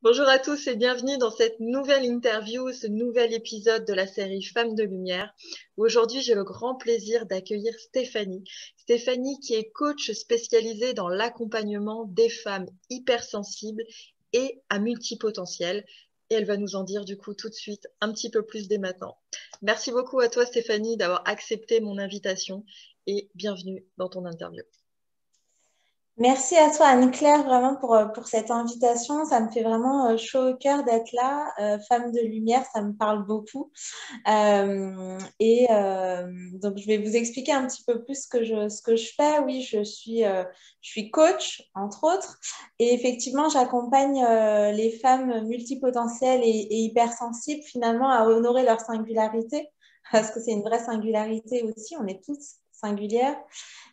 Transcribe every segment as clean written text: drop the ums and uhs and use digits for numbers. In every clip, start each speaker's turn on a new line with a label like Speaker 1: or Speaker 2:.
Speaker 1: Bonjour à tous et bienvenue dans cette nouvelle interview, ce nouvel épisode de la série Femmes de Lumière. Aujourd'hui, j'ai le grand plaisir d'accueillir Stéphanie. Stéphanie qui est coach spécialisée dans l'accompagnement des femmes hypersensibles et à multipotentiel. Et elle va nous en dire du coup tout de suite un petit peu plus dès maintenant. Merci beaucoup à toi Stéphanie d'avoir accepté mon invitation et bienvenue dans ton interview.
Speaker 2: Merci à toi, Anne-Claire, vraiment pour cette invitation. Ça me fait vraiment chaud au cœur d'être là. Femme de lumière, ça me parle beaucoup. Donc, je vais vous expliquer un petit peu plus ce que je fais. Oui, je suis coach, entre autres. Et effectivement, j'accompagne les femmes multipotentielles et hypersensibles, finalement, à honorer leur singularité. Parce que c'est une vraie singularité aussi. On est tous singulières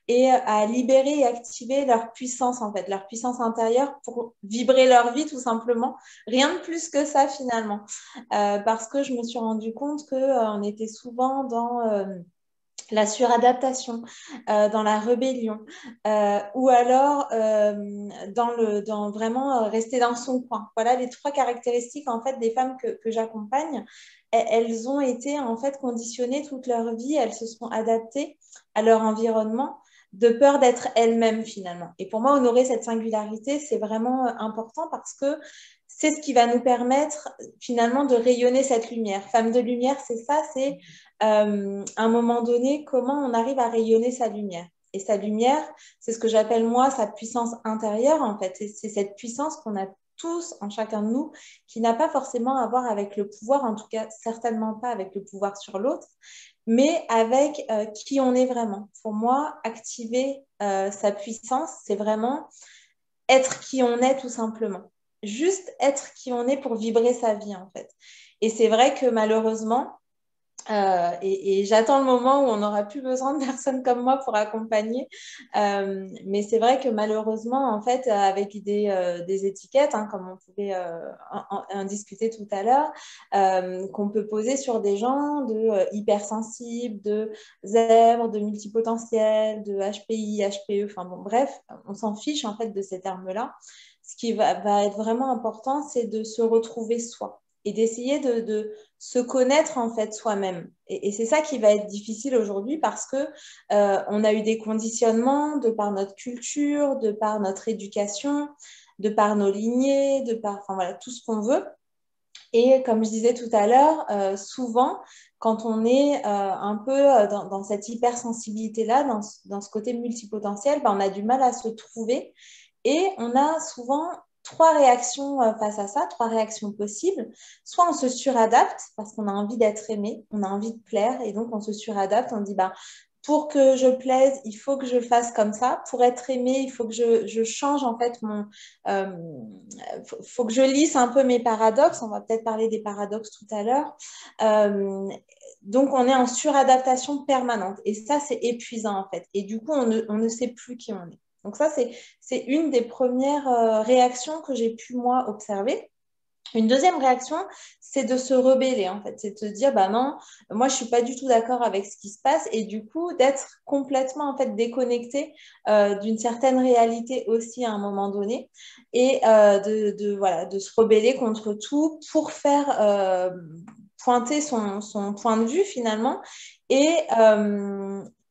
Speaker 2: et à libérer et activer leur puissance, en fait, leur puissance intérieure pour vibrer leur vie, tout simplement. Rien de plus que ça, finalement. Parce que je me suis rendu compte qu'on était souvent dans la suradaptation, dans la rébellion, ou alors dans vraiment rester dans son coin. Voilà les trois caractéristiques en fait des femmes que j'accompagne. Elles ont été en fait conditionnées toute leur vie, elles se sont adaptées à leur environnement de peur d'être elles-mêmes finalement. Et pour moi, honorer cette singularité, c'est vraiment important parce que c'est ce qui va nous permettre finalement de rayonner cette lumière. Femme de lumière, c'est ça, c'est à un moment donné, comment on arrive à rayonner sa lumière. Et sa lumière, c'est ce que j'appelle moi sa puissance intérieure, en fait. C'est cette puissance qu'on a tous en chacun de nous, qui n'a pas forcément à voir avec le pouvoir, en tout cas certainement pas avec le pouvoir sur l'autre, mais avec qui on est vraiment. Pour moi, activer sa puissance, c'est vraiment être qui on est tout simplement. Juste être qui on est pour vibrer sa vie, en fait. Et c'est vrai que malheureusement, et j'attends le moment où on n'aura plus besoin de personnes comme moi pour accompagner. Mais c'est vrai que malheureusement, en fait, avec des étiquettes, hein, comme on pouvait en discuter tout à l'heure, qu'on peut poser sur des gens de hypersensibles, de zèbres, de multipotentiels, de HPI, HPE, enfin bon, bref, on s'en fiche en fait de ces termes-là. Ce qui va être vraiment important, c'est de se retrouver soi et d'essayer de se connaître en fait soi-même. Et c'est ça qui va être difficile aujourd'hui parce que on a eu des conditionnements de par notre culture, de par notre éducation, de par nos lignées, de par enfin, voilà, tout ce qu'on veut. Et comme je disais tout à l'heure, souvent, quand on est un peu dans cette hypersensibilité-là, dans ce côté multipotentiel, ben, on a du mal à se trouver et on a souvent trois réactions face à ça, trois réactions possibles. Soit on se suradapte parce qu'on a envie d'être aimé, on a envie de plaire et donc on se suradapte, on dit bah, pour que je plaise, il faut que je fasse comme ça. Pour être aimé, il faut que je change en fait euh, faut que je lisse un peu mes paradoxes. On va peut-être parler des paradoxes tout à l'heure. Donc, on est en suradaptation permanente. Et ça, c'est épuisant, en fait. Et du coup, on ne sait plus qui on est. Donc, ça, c'est une des premières réactions que j'ai pu, moi, observer. Une deuxième réaction, c'est de se rebeller, en fait. C'est de se dire, bah non, moi, je suis pas du tout d'accord avec ce qui se passe. Et du coup, d'être complètement, en fait, déconnecté d'une certaine réalité aussi à un moment donné. Et voilà, de se rebeller contre tout pour faire pointer son point de vue, finalement. Et,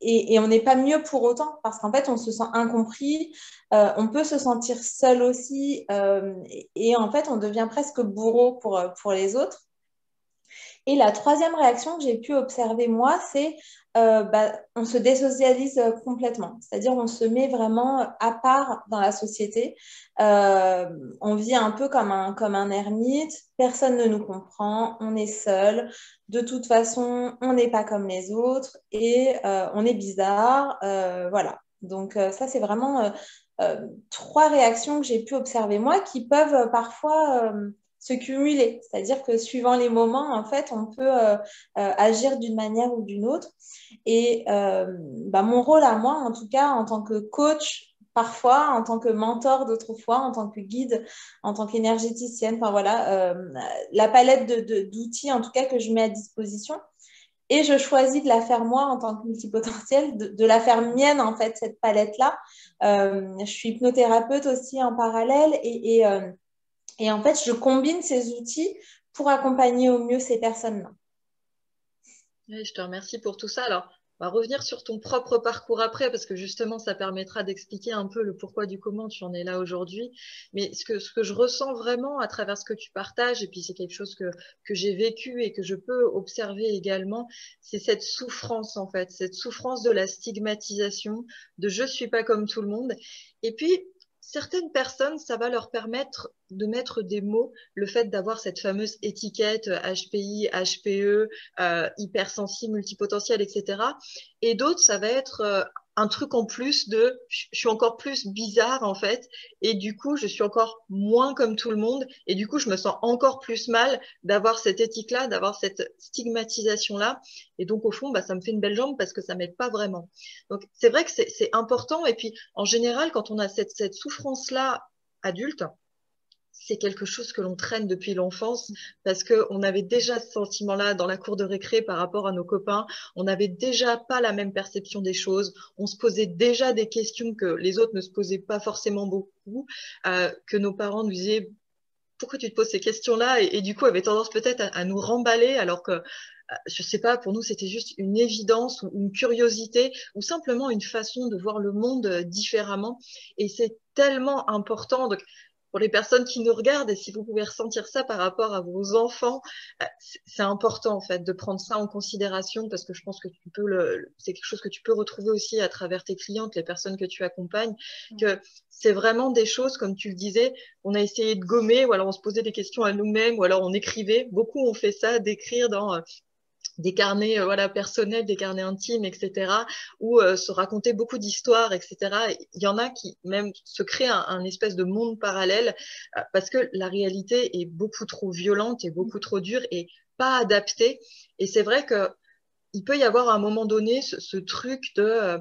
Speaker 2: et on n'est pas mieux pour autant, parce qu'en fait, on se sent incompris, on peut se sentir seul aussi, et en fait, on devient presque bourreau pour les autres. Et la troisième réaction que j'ai pu observer moi, c'est bah, on se désocialise complètement. C'est-à-dire on se met vraiment à part dans la société. Euh, on vit un peu comme un ermite. Personne ne nous comprend. On est seul. De toute façon, on n'est pas comme les autres et on est bizarre. Voilà. Donc ça, c'est vraiment trois réactions que j'ai pu observer moi qui peuvent parfois se cumuler. C'est-à-dire que suivant les moments, en fait, on peut agir d'une manière ou d'une autre. Et bah, mon rôle à moi, en tout cas, en tant que coach, parfois, en tant que mentor d'autres fois, en tant que guide, en tant qu'énergéticienne, enfin voilà, la palette d'outils, en tout cas, que je mets à disposition. Et je choisis de la faire moi en tant que multipotentielle, de la faire mienne, en fait, cette palette-là. Je suis hypnothérapeute aussi en parallèle Et en fait, je combine ces outils pour accompagner au mieux ces personnes-là.
Speaker 1: Oui, je te remercie pour tout ça. Alors, on va revenir sur ton propre parcours après, parce que justement, ça permettra d'expliquer un peu le pourquoi du comment tu en es là aujourd'hui. Mais ce que je ressens vraiment à travers ce que tu partages, et puis c'est quelque chose que j'ai vécu et que je peux observer également, c'est cette souffrance, en fait, cette souffrance de la stigmatisation, de je suis pas comme tout le monde. Et puis, certaines personnes, ça va leur permettre de mettre des mots, le fait d'avoir cette fameuse étiquette HPI, HPE, hypersensible, multipotentiel, etc. Et d'autres, ça va être un truc en plus de je suis encore plus bizarre en fait, et du coup, je suis encore moins comme tout le monde, et du coup, je me sens encore plus mal d'avoir cette éthique-là, d'avoir cette stigmatisation-là. Et donc, au fond, bah, ça me fait une belle jambe parce que ça m'aide pas vraiment. Donc, c'est vrai que c'est important. Et puis, en général, quand on a cette souffrance-là adulte, c'est quelque chose que l'on traîne depuis l'enfance parce qu'on avait déjà ce sentiment-là dans la cour de récré par rapport à nos copains. On n'avait déjà pas la même perception des choses. On se posait déjà des questions que les autres ne se posaient pas forcément beaucoup, que nos parents nous disaient pourquoi tu te poses ces questions-là et du coup avaient tendance peut-être à nous remballer alors que je sais pas, pour nous, c'était juste une évidence ou une curiosité ou simplement une façon de voir le monde différemment. Et c'est tellement important. Donc, pour les personnes qui nous regardent, et si vous pouvez ressentir ça par rapport à vos enfants, c'est important en fait de prendre ça en considération parce que je pense que tu peux c'est quelque chose que tu peux retrouver aussi à travers tes clientes, les personnes que tu accompagnes, que c'est vraiment des choses, comme tu le disais, on a essayé de gommer ou alors on se posait des questions à nous-mêmes ou alors on écrivait. Beaucoup ont fait ça, d'écrire dans des carnets voilà, personnels, des carnets intimes, etc., ou se raconter beaucoup d'histoires, etc. Il y en a qui même se créent un espèce de monde parallèle parce que la réalité est beaucoup trop violente et beaucoup trop dure et pas adaptée. Et c'est vrai que il peut y avoir à un moment donné ce truc de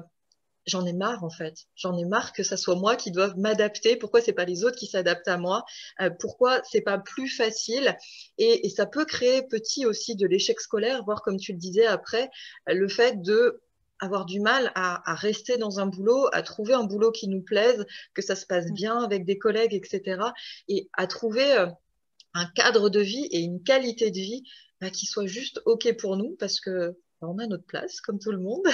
Speaker 1: j'en ai marre en fait. J'en ai marre que ça soit moi qui doive m'adapter. Pourquoi c'est pas les autres qui s'adaptent à moi? Pourquoi c'est pas plus facile? Et ça peut créer petit aussi de l'échec scolaire, voire comme tu le disais après, le fait de avoir du mal à rester dans un boulot, à trouver un boulot qui nous plaise, que ça se passe bien avec des collègues, etc. Et à trouver un cadre de vie et une qualité de vie bah, qui soit juste OK pour nous parce que bah, on a notre place, comme tout le monde,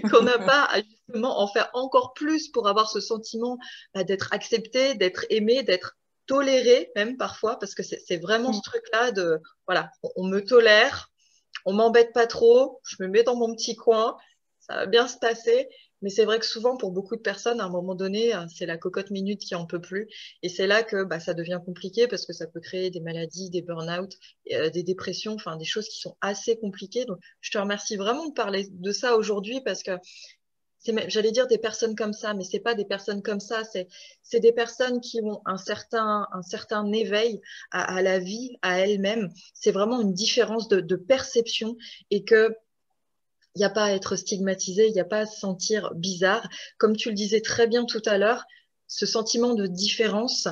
Speaker 1: qu'on n'a pas à justement en faire encore plus pour avoir ce sentiment bah, d'être accepté, d'être aimé, d'être toléré même parfois, parce que c'est vraiment ce truc-là de, voilà, on me tolère, on m'embête pas trop, je me mets dans mon petit coin, ça va bien se passer. Mais c'est vrai que souvent, pour beaucoup de personnes, à un moment donné, c'est la cocotte minute qui en peut plus. Et c'est là que bah, ça devient compliqué parce que ça peut créer des maladies, des burn-out, des dépressions, enfin des choses qui sont assez compliquées. Donc, je te remercie vraiment de parler de ça aujourd'hui parce que j'allais dire des personnes comme ça, mais c'est pas des personnes comme ça. C'est des personnes qui ont un certain éveil à la vie, à elles-mêmes. C'est vraiment une différence de perception et que il n'y a pas à être stigmatisé, il n'y a pas à se sentir bizarre. Comme tu le disais très bien tout à l'heure, ce sentiment de différence,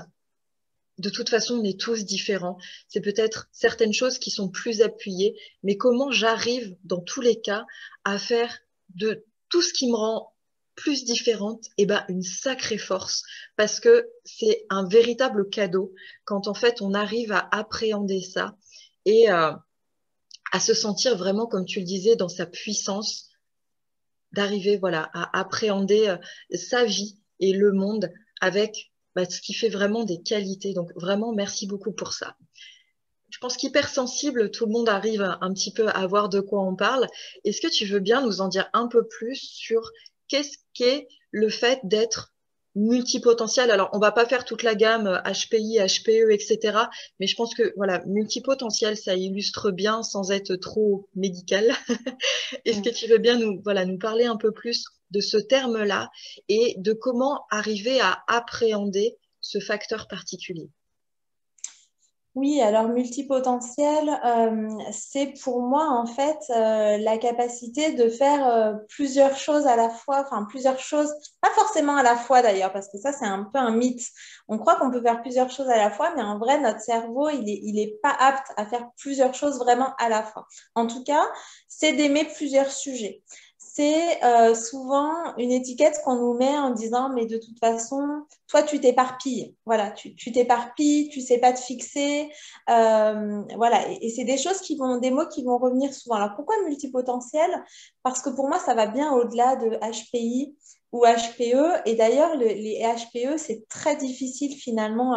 Speaker 1: de toute façon, on est tous différents. C'est peut-être certaines choses qui sont plus appuyées, mais comment j'arrive, dans tous les cas, à faire de tout ce qui me rend plus différente, eh ben, une sacrée force, parce que c'est un véritable cadeau quand en fait on arrive à appréhender ça et à se sentir vraiment, comme tu le disais, dans sa puissance, d'arriver voilà, à appréhender sa vie et le monde avec bah, ce qui fait vraiment des qualités. Donc vraiment, merci beaucoup pour ça. Je pense qu'hypersensible, tout le monde arrive un petit peu à voir de quoi on parle. Est-ce que tu veux bien nous en dire un peu plus sur qu'est-ce qu'est le fait d'être multipotentiel? Alors, on va pas faire toute la gamme HPI, HPE, etc. Mais je pense que voilà, multipotentiel, ça illustre bien sans être trop médical. Est-ce que tu veux bien nous, voilà, nous parler un peu plus de ce terme-là et de comment arriver à appréhender ce facteur particulier?
Speaker 2: Oui, alors multipotentiel, c'est pour moi en fait la capacité de faire plusieurs choses à la fois, enfin plusieurs choses, pas forcément à la fois d'ailleurs, parce que ça c'est un peu un mythe. On croit qu'on peut faire plusieurs choses à la fois, mais en vrai notre cerveau il est pas apte à faire plusieurs choses vraiment à la fois. En tout cas, c'est d'aimer plusieurs sujets. c'est souvent une étiquette qu'on nous met en disant, mais de toute façon, toi, tu t'éparpilles. Voilà, tu t'éparpilles, tu ne sais pas te fixer. Voilà, et c'est des choses des mots qui vont revenir souvent. Alors, pourquoi multipotentiel? Parce que pour moi, ça va bien au-delà de HPI ou HPE. Et d'ailleurs, les HPE, c'est très difficile finalement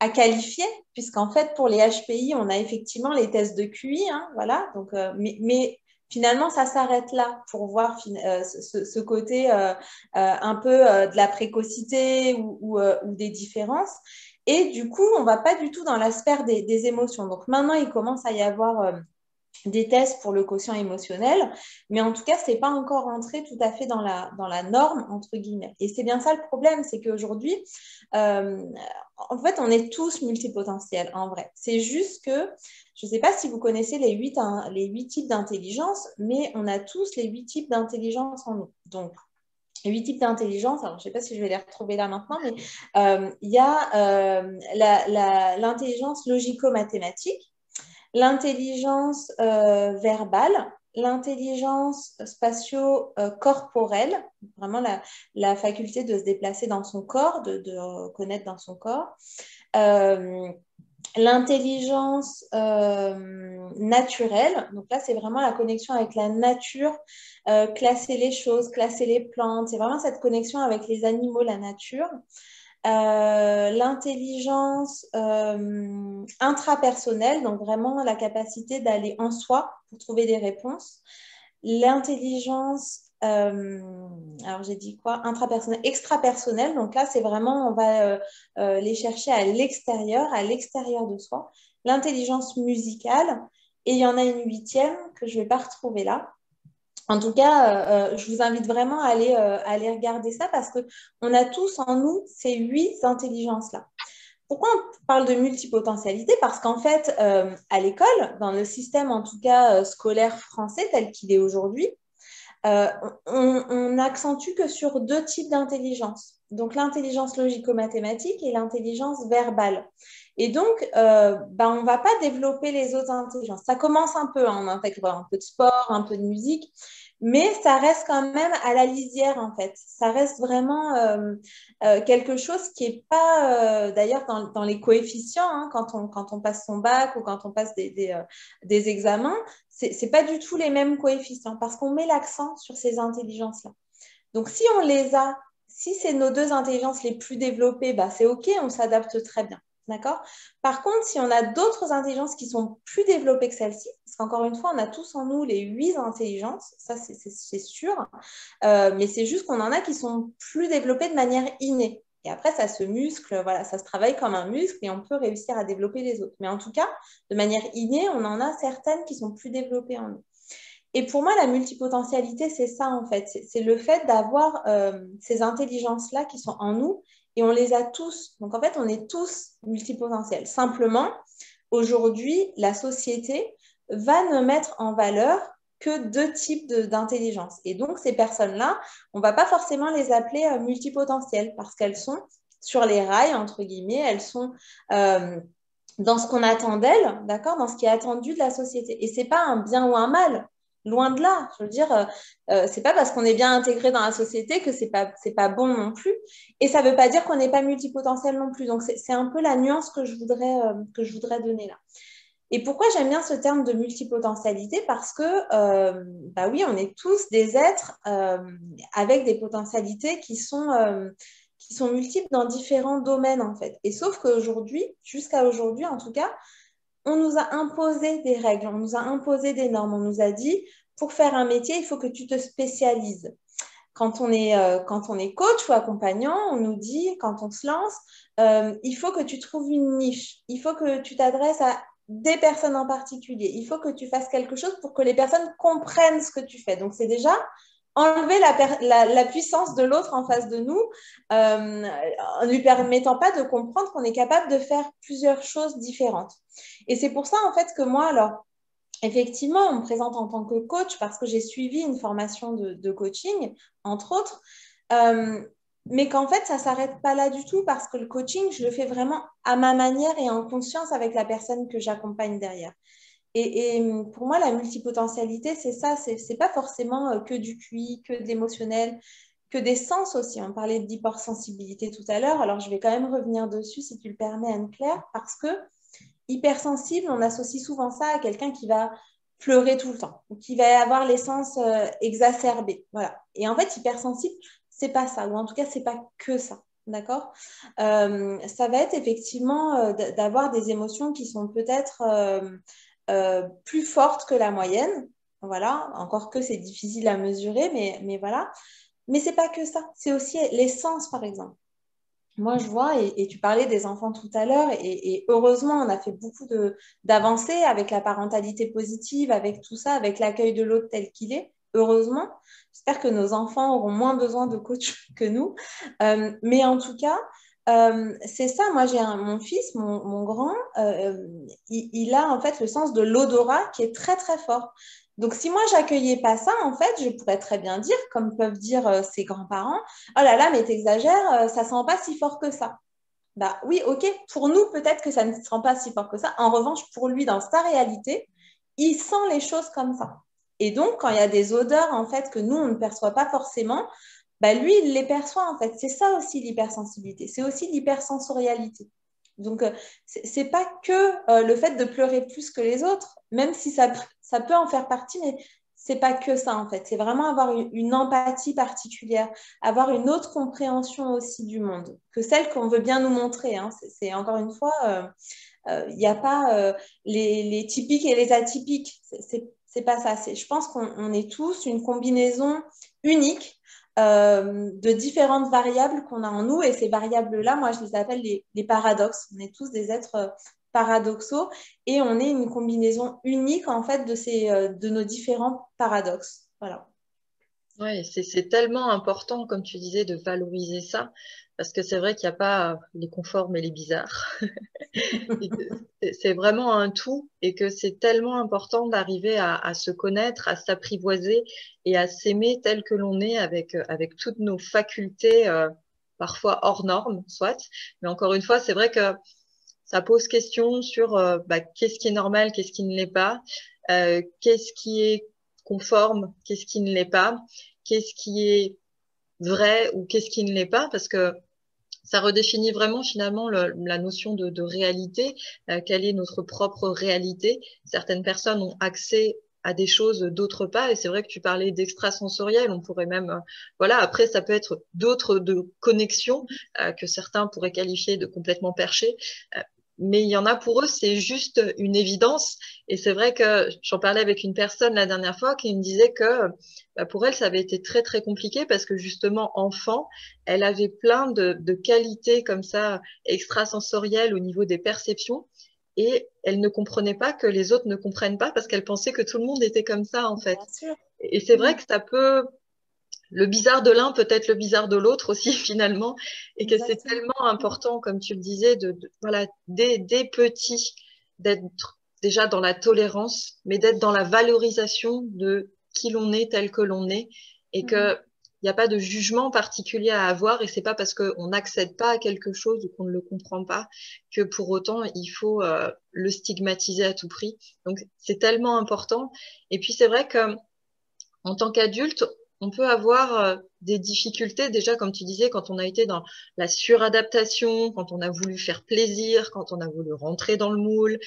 Speaker 2: à qualifier, puisqu'en fait, pour les HPI, on a effectivement les tests de QI, hein, voilà. Donc, mais finalement, ça s'arrête là pour voir ce côté un peu de la précocité ou des différences. Et du coup, on ne va pas du tout dans la sphère des émotions. Donc maintenant, il commence à y avoir des tests pour le quotient émotionnel, mais en tout cas, ce n'est pas encore entré tout à fait dans la norme, entre guillemets. Et c'est bien ça le problème, c'est qu'aujourd'hui, euh, en fait, on est tous multipotentiels, en vrai. C'est juste que, je ne sais pas si vous connaissez les 8 types d'intelligence, mais on a tous les 8 types d'intelligence en nous. Donc, 8 types d'intelligence, alors je ne sais pas si je vais les retrouver là maintenant, mais il y a l'intelligence logico-mathématique, l'intelligence verbale, l'intelligence spatio-corporelle, vraiment la faculté de se déplacer dans son corps, de connaître dans son corps, euh, l'intelligence naturelle, donc là c'est vraiment la connexion avec la nature, classer les choses, classer les plantes, c'est vraiment cette connexion avec les animaux, la nature. L'intelligence intrapersonnelle, donc vraiment la capacité d'aller en soi pour trouver des réponses. L'intelligence, alors j'ai dit quoi? Intrapersonnelle, extrapersonnelle, donc là c'est vraiment, on va les chercher à l'extérieur de soi. L'intelligence musicale, et il y en a une huitième que je ne vais pas retrouver là. En tout cas, je vous invite vraiment à aller regarder ça parce qu'on a tous en nous ces 8 intelligences-là. Pourquoi on parle de multipotentialité? Parce qu'en fait, à l'école, dans le système en tout cas scolaire français tel qu'il est aujourd'hui, euh, on n'accentue que sur 2 types d'intelligence. Donc l'intelligence logico-mathématique et l'intelligence verbale. Et donc, on ne va pas développer les autres intelligences. Ça commence un peu, hein, on intègre un peu de sport, un peu de musique, mais ça reste quand même à la lisière, en fait. Ça reste vraiment quelque chose qui n'est pas, d'ailleurs, dans les coefficients, hein, quand on passe son bac ou quand on passe des examens, c'est pas du tout les mêmes coefficients parce qu'on met l'accent sur ces intelligences-là. Donc, si on les a, si c'est nos 2 intelligences les plus développées, bah, c'est OK, on s'adapte très bien. D'accord? Par contre, si on a d'autres intelligences qui sont plus développées que celles-ci, parce qu'encore une fois, on a tous en nous les 8 intelligences, ça c'est sûr, mais c'est juste qu'on en a qui sont plus développées de manière innée. Et après, ça se muscle, voilà, ça se travaille comme un muscle et on peut réussir à développer les autres. Mais en tout cas, de manière innée, on en a certaines qui sont plus développées en nous. Et pour moi, la multipotentialité, c'est ça en fait. C'est le fait d'avoir ces intelligences-là qui sont en nous et on les a tous. Donc en fait, on est tous multipotentiels. Simplement, aujourd'hui, la société va ne mettre en valeur que 2 types d'intelligence. Et donc, ces personnes-là, on ne va pas forcément les appeler multipotentielles parce qu'elles sont sur les rails, entre guillemets, elles sont dans ce qu'on attend d'elles, d'accord, dans ce qui est attendu de la société. Et ce n'est pas un bien ou un mal. Loin de là, je veux dire, c'est pas parce qu'on est bien intégré dans la société que c'est pas bon non plus. Et ça veut pas dire qu'on n'est pas multipotentiel non plus. Donc c'est un peu la nuance que je voudrais donner là. Et pourquoi j'aime bien ce terme de multipotentialité? Parce que, bah oui, on est tous des êtres avec des potentialités qui sont multiples dans différents domaines, en fait. Et sauf qu'aujourd'hui, jusqu'à aujourd'hui, en tout cas, on nous a imposé des règles, on nous a imposé des normes, on nous a dit, pour faire un métier, il faut que tu te spécialises. Quand on est coach ou accompagnant, on nous dit, quand on se lance, il faut que tu trouves une niche, il faut que tu t'adresses à des personnes en particulier, il faut que tu fasses quelque chose pour que les personnes comprennent ce que tu fais. Donc, c'est déjà enlever la puissance de l'autre en face de nous, en ne lui permettant pas de comprendre qu'on est capable de faire plusieurs choses différentes. Et c'est pour ça, en fait, que moi, alors, effectivement, on me présente en tant que coach parce que j'ai suivi une formation de coaching, entre autres, mais qu'en fait, ça ne s'arrête pas là du tout parce que le coaching, je le fais vraiment à ma manière et en conscience avec la personne que j'accompagne derrière. Et pour moi, la multipotentialité, c'est ça, c'est pas forcément que du QI, que de l'émotionnel, que des sens aussi. On parlait d'hypersensibilité tout à l'heure, alors je vais quand même revenir dessus si tu le permets, Anne-Claire, parce que hypersensible, on associe souvent ça à quelqu'un qui va pleurer tout le temps ou qui va avoir les sens exacerbés. Voilà. Et en fait, hypersensible, c'est pas ça, ou en tout cas, c'est pas que ça. D'accord. Ça va être effectivement d'avoir des émotions qui sont peut-être plus fortes que la moyenne. Voilà, encore que c'est difficile à mesurer, mais voilà. Mais c'est pas que ça, c'est aussi l'essence, par exemple. Moi, je vois, et tu parlais des enfants tout à l'heure, et heureusement, on a fait beaucoup d'avancées avec la parentalité positive, avec tout ça, avec l'accueil de l'autre tel qu'il est. Heureusement, j'espère que nos enfants auront moins besoin de coach que nous. Mais en tout cas, c'est ça. Moi, j'ai mon fils, mon grand, il a en fait le sens de l'odorat qui est très, très fort. Donc, si moi, j'accueillais pas ça, en fait, je pourrais très bien dire, comme peuvent dire ses grands-parents, oh là là, mais t'exagères, ça sent pas si fort que ça. Bah oui, ok, pour nous, peut-être que ça ne sent pas si fort que ça. En revanche, pour lui, dans sa réalité, il sent les choses comme ça. Et donc, quand il y a des odeurs, en fait, que nous, on ne perçoit pas forcément, bah lui, il les perçoit, en fait. C'est ça aussi l'hypersensibilité. C'est aussi l'hypersensorialité. Donc, c'est pas que le fait de pleurer plus que les autres, même si ça peut en faire partie, mais c'est pas que ça, en fait. C'est vraiment avoir une empathie particulière, avoir une autre compréhension aussi du monde que celle qu'on veut bien nous montrer. Hein. C'est encore une fois, il n'y a pas les typiques et les atypiques. C'est pas ça. Je pense qu'on est tous une combinaison unique de différentes variables qu'on a en nous. Et ces variables-là, moi, je les appelle les paradoxes. On est tous des êtres paradoxaux et on est une combinaison unique, en fait, de nos différents paradoxes. Voilà.
Speaker 1: Oui, c'est tellement important, comme tu disais, de valoriser ça, parce que c'est vrai qu'il n'y a pas les conformes et les bizarres. Et que c'est vraiment un tout, et que c'est tellement important d'arriver à se connaître, à s'apprivoiser et à s'aimer tel que l'on est avec toutes nos facultés, parfois hors normes, soit. Mais encore une fois, c'est vrai que ça pose question sur qu'est-ce qui est normal, qu'est-ce qui ne l'est pas, qu'est-ce qui est conforme, qu'est-ce qui ne l'est pas, qu'est-ce qui est vrai ou qu'est-ce qui ne l'est pas, parce que ça redéfinit vraiment finalement la notion de réalité, quelle est notre propre réalité. Certaines personnes ont accès à des choses, d'autres pas, et c'est vrai que tu parlais d'extrasensoriel, on pourrait même, voilà, après ça peut être d'autres de connexions que certains pourraient qualifier de complètement perchées, mais il y en a pour eux, c'est juste une évidence. Et c'est vrai que j'en parlais avec une personne la dernière fois qui me disait que pour elle, ça avait été très, très compliqué parce que justement, enfant, elle avait plein de qualités comme ça, extrasensorielles au niveau des perceptions. Et elle ne comprenait pas que les autres ne comprennent pas parce qu'elle pensait que tout le monde était comme ça, en fait.
Speaker 2: Bien sûr.
Speaker 1: Et c'est vrai que ça peut, le bizarre de l'un peut être le bizarre de l'autre aussi finalement, et que c'est
Speaker 2: Exactement.
Speaker 1: tellement important, comme tu le disais, voilà, dès petit, d'être déjà dans la tolérance, mais d'être dans la valorisation de qui l'on est tel que l'on est, et
Speaker 2: Mhm.
Speaker 1: que il n'y a pas de jugement particulier à avoir, et c'est pas parce qu'on n'accède pas à quelque chose ou qu'on ne le comprend pas que pour autant il faut le stigmatiser à tout prix. Donc c'est tellement important. Et puis c'est vrai que en tant qu'adulte, on peut avoir des difficultés déjà, comme tu disais, quand on a été dans la suradaptation, quand on a voulu faire plaisir, quand on a voulu rentrer dans le moule,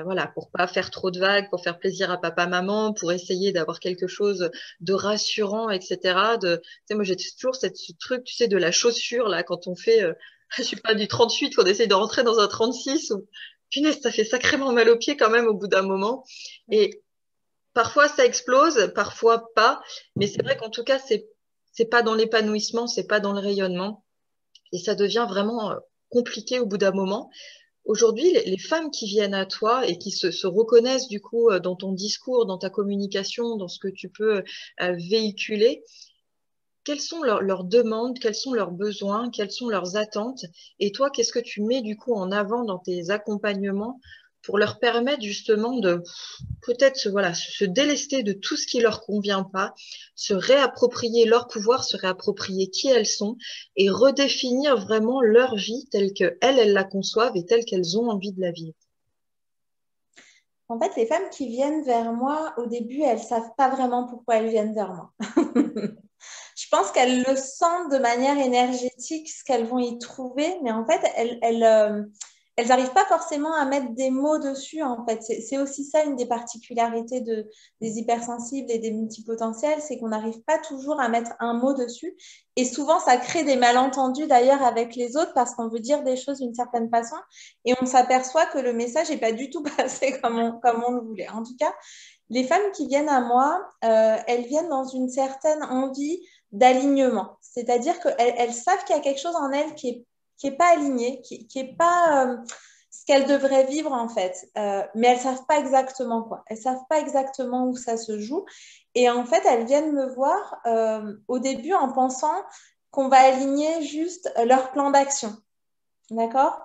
Speaker 1: voilà, pour pas faire trop de vagues, pour faire plaisir à papa, maman, pour essayer d'avoir quelque chose de rassurant, etc. Tu sais, moi, j'ai toujours ce truc, tu sais, de la chaussure, là, quand on fait, je sais pas, du 38, qu'on essaye de rentrer dans un 36, ou, punaise, ça fait sacrément mal aux pieds quand même au bout d'un moment. Et parfois ça explose, parfois pas, mais c'est vrai qu'en tout cas c'est pas dans l'épanouissement, c'est pas dans le rayonnement, et ça devient vraiment compliqué au bout d'un moment. Aujourd'hui, les femmes qui viennent à toi et qui se reconnaissent du coup dans ton discours, dans ta communication, dans ce que tu peux véhiculer, quelles sont leurs demandes, quels sont leurs besoins, quelles sont leurs attentes, et toi, qu'est-ce que tu mets du coup en avant dans tes accompagnements pour leur permettre justement de peut-être voilà, se délester de tout ce qui leur convient pas, se réapproprier leur pouvoir, se réapproprier qui elles sont et redéfinir vraiment leur vie telle qu'elles la conçoivent et telle qu'elles ont envie de la vivre.
Speaker 2: En fait, les femmes qui viennent vers moi, au début, elles ne savent pas vraiment pourquoi elles viennent vers moi. Je pense qu'elles le sentent de manière énergétique, ce qu'elles vont y trouver, mais en fait, elles n'arrivent pas forcément à mettre des mots dessus. En fait, c'est aussi ça une des particularités des hypersensibles et des multipotentiels, c'est qu'on n'arrive pas toujours à mettre un mot dessus. Et souvent, ça crée des malentendus d'ailleurs avec les autres parce qu'on veut dire des choses d'une certaine façon et on s'aperçoit que le message n'est pas du tout passé comme on le voulait. En tout cas, les femmes qui viennent à moi, elles viennent dans une certaine envie d'alignement. C'est-à-dire qu'elles savent qu'il y a quelque chose en elles qui est pas aligné, qui est pas ce qu'elles devraient vivre en fait. Mais elles savent pas exactement quoi. Elles savent pas exactement où ça se joue. Et en fait, elles viennent me voir au début en pensant qu'on va aligner juste leur plan d'action. D'accord?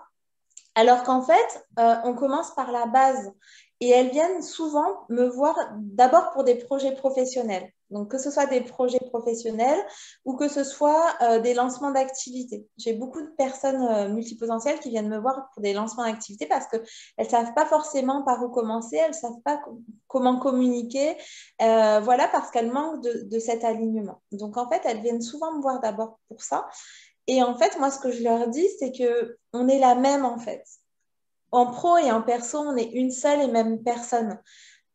Speaker 2: Alors qu'en fait, on commence par la base et elles viennent souvent me voir d'abord pour des projets professionnels. Donc, que ce soit des projets professionnels ou que ce soit des lancements d'activités. J'ai beaucoup de personnes multipotentielles qui viennent me voir pour des lancements d'activités parce qu'elles ne savent pas forcément par où commencer, elles ne savent pas comment communiquer, voilà, parce qu'elles manquent de cet alignement. Donc, en fait, elles viennent souvent me voir d'abord pour ça. Et en fait, moi, ce que je leur dis, c'est qu'on est la même, en fait. En pro et en perso, on est une seule et même personne.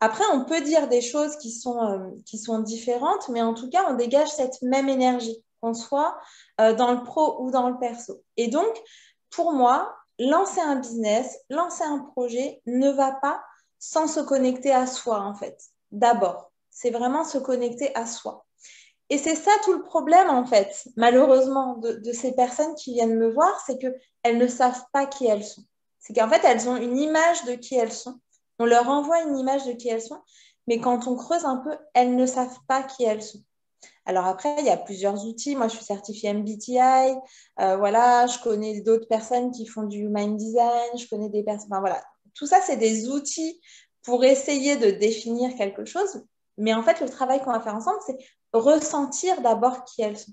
Speaker 2: Après, on peut dire des choses qui sont différentes, mais en tout cas, on dégage cette même énergie, qu'on soit dans le pro ou dans le perso. Et donc, pour moi, lancer un business, lancer un projet ne va pas sans se connecter à soi, en fait. D'abord, c'est vraiment se connecter à soi. Et c'est ça tout le problème, en fait, malheureusement, de ces personnes qui viennent me voir, c'est qu'elles ne savent pas qui elles sont. C'est qu'en fait, elles ont une image de qui elles sont. On leur envoie une image de qui elles sont, mais quand on creuse un peu, elles ne savent pas qui elles sont. Alors après, il y a plusieurs outils. Moi, je suis certifiée MBTI. Voilà, je connais d'autres personnes qui font du mind design. Je connais des personnes. Enfin, voilà. Tout ça, c'est des outils pour essayer de définir quelque chose. Mais en fait, le travail qu'on va faire ensemble, c'est ressentir d'abord qui elles sont.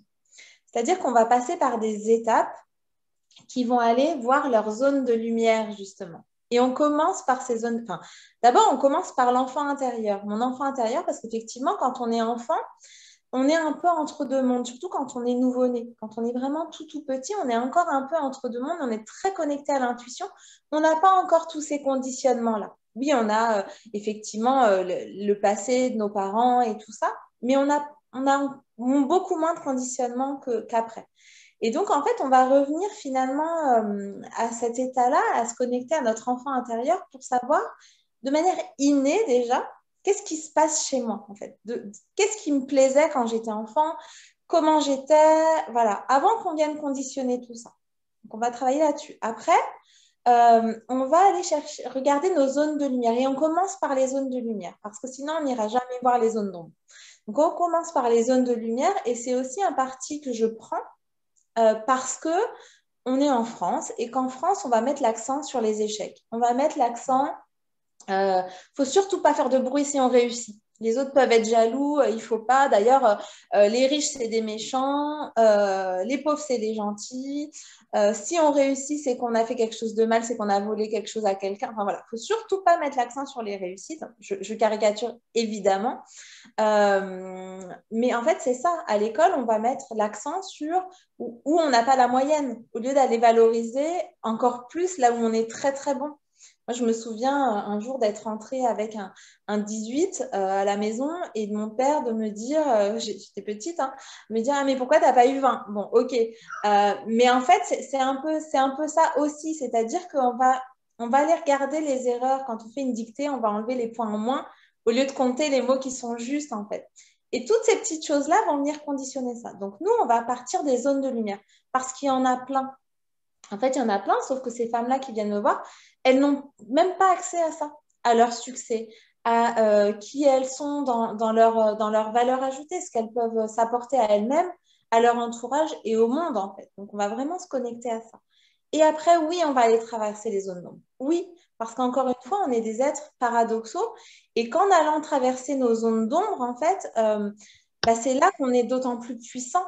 Speaker 2: C'est-à-dire qu'on va passer par des étapes qui vont aller voir leur zone de lumière, justement. Et on commence par ces zones. Enfin, d'abord, on commence par l'enfant intérieur. Mon enfant intérieur, parce qu'effectivement, quand on est enfant, on est un peu entre deux mondes, surtout quand on est nouveau-né. Quand on est vraiment tout petit, on est encore un peu entre deux mondes, on est très connecté à l'intuition. On n'a pas encore tous ces conditionnements-là. Oui, on a effectivement le passé de nos parents et tout ça, mais on a beaucoup moins de conditionnement qu'après. Et donc, en fait, on va revenir finalement à cet état-là, à se connecter à notre enfant intérieur pour savoir, de manière innée déjà, qu'est-ce qui se passe chez moi, en fait. Qu'est-ce qui me plaisait quand j'étais enfant, comment j'étais, voilà, avant qu'on vienne conditionner tout ça. Donc, on va travailler là-dessus. Après, on va aller chercher, regarder nos zones de lumière. Et on commence par les zones de lumière, parce que sinon, on n'ira jamais voir les zones d'ombre. Donc, on commence par les zones de lumière, et c'est aussi un parti que je prends parce que on est en France et qu'en France, on va mettre l'accent sur les échecs. On va mettre l'accent, faut surtout pas faire de bruit si on réussit. Les autres peuvent être jaloux, il faut pas. D'ailleurs, les riches, c'est des méchants, les pauvres, c'est des gentils. Si on réussit, c'est qu'on a fait quelque chose de mal, c'est qu'on a volé quelque chose à quelqu'un. Enfin voilà, faut surtout pas mettre l'accent sur les réussites. Je caricature évidemment. Mais en fait, c'est ça. À l'école, on va mettre l'accent sur où on n'a pas la moyenne, au lieu d'aller valoriser encore plus là où on est très, très bon. Moi, je me souviens un jour d'être rentrée avec un 18 à la maison et de mon père de me dire, j'étais petite, hein, me dire, ah, mais pourquoi tu n'as pas eu 20? Bon, ok. Mais en fait, c'est un peu ça aussi. C'est-à-dire on va aller regarder les erreurs. Quand on fait une dictée, on va enlever les points en moins au lieu de compter les mots qui sont justes, en fait. Et toutes ces petites choses-là vont venir conditionner ça. Donc, nous, on va partir des zones de lumière parce qu'il y en a plein. En fait, il y en a plein, sauf que ces femmes-là qui viennent me voir, elles n'ont même pas accès à ça, à leur succès, à qui elles sont dans leur valeur ajoutée, ce qu'elles peuvent s'apporter à elles-mêmes, à leur entourage et au monde, en fait. Donc, on va vraiment se connecter à ça. Et après, oui, on va aller traverser les zones d'ombre. Oui, parce qu'encore une fois, on est des êtres paradoxaux. Et qu'en allant traverser nos zones d'ombre, en fait, bah, c'est là qu'on est d'autant plus puissant.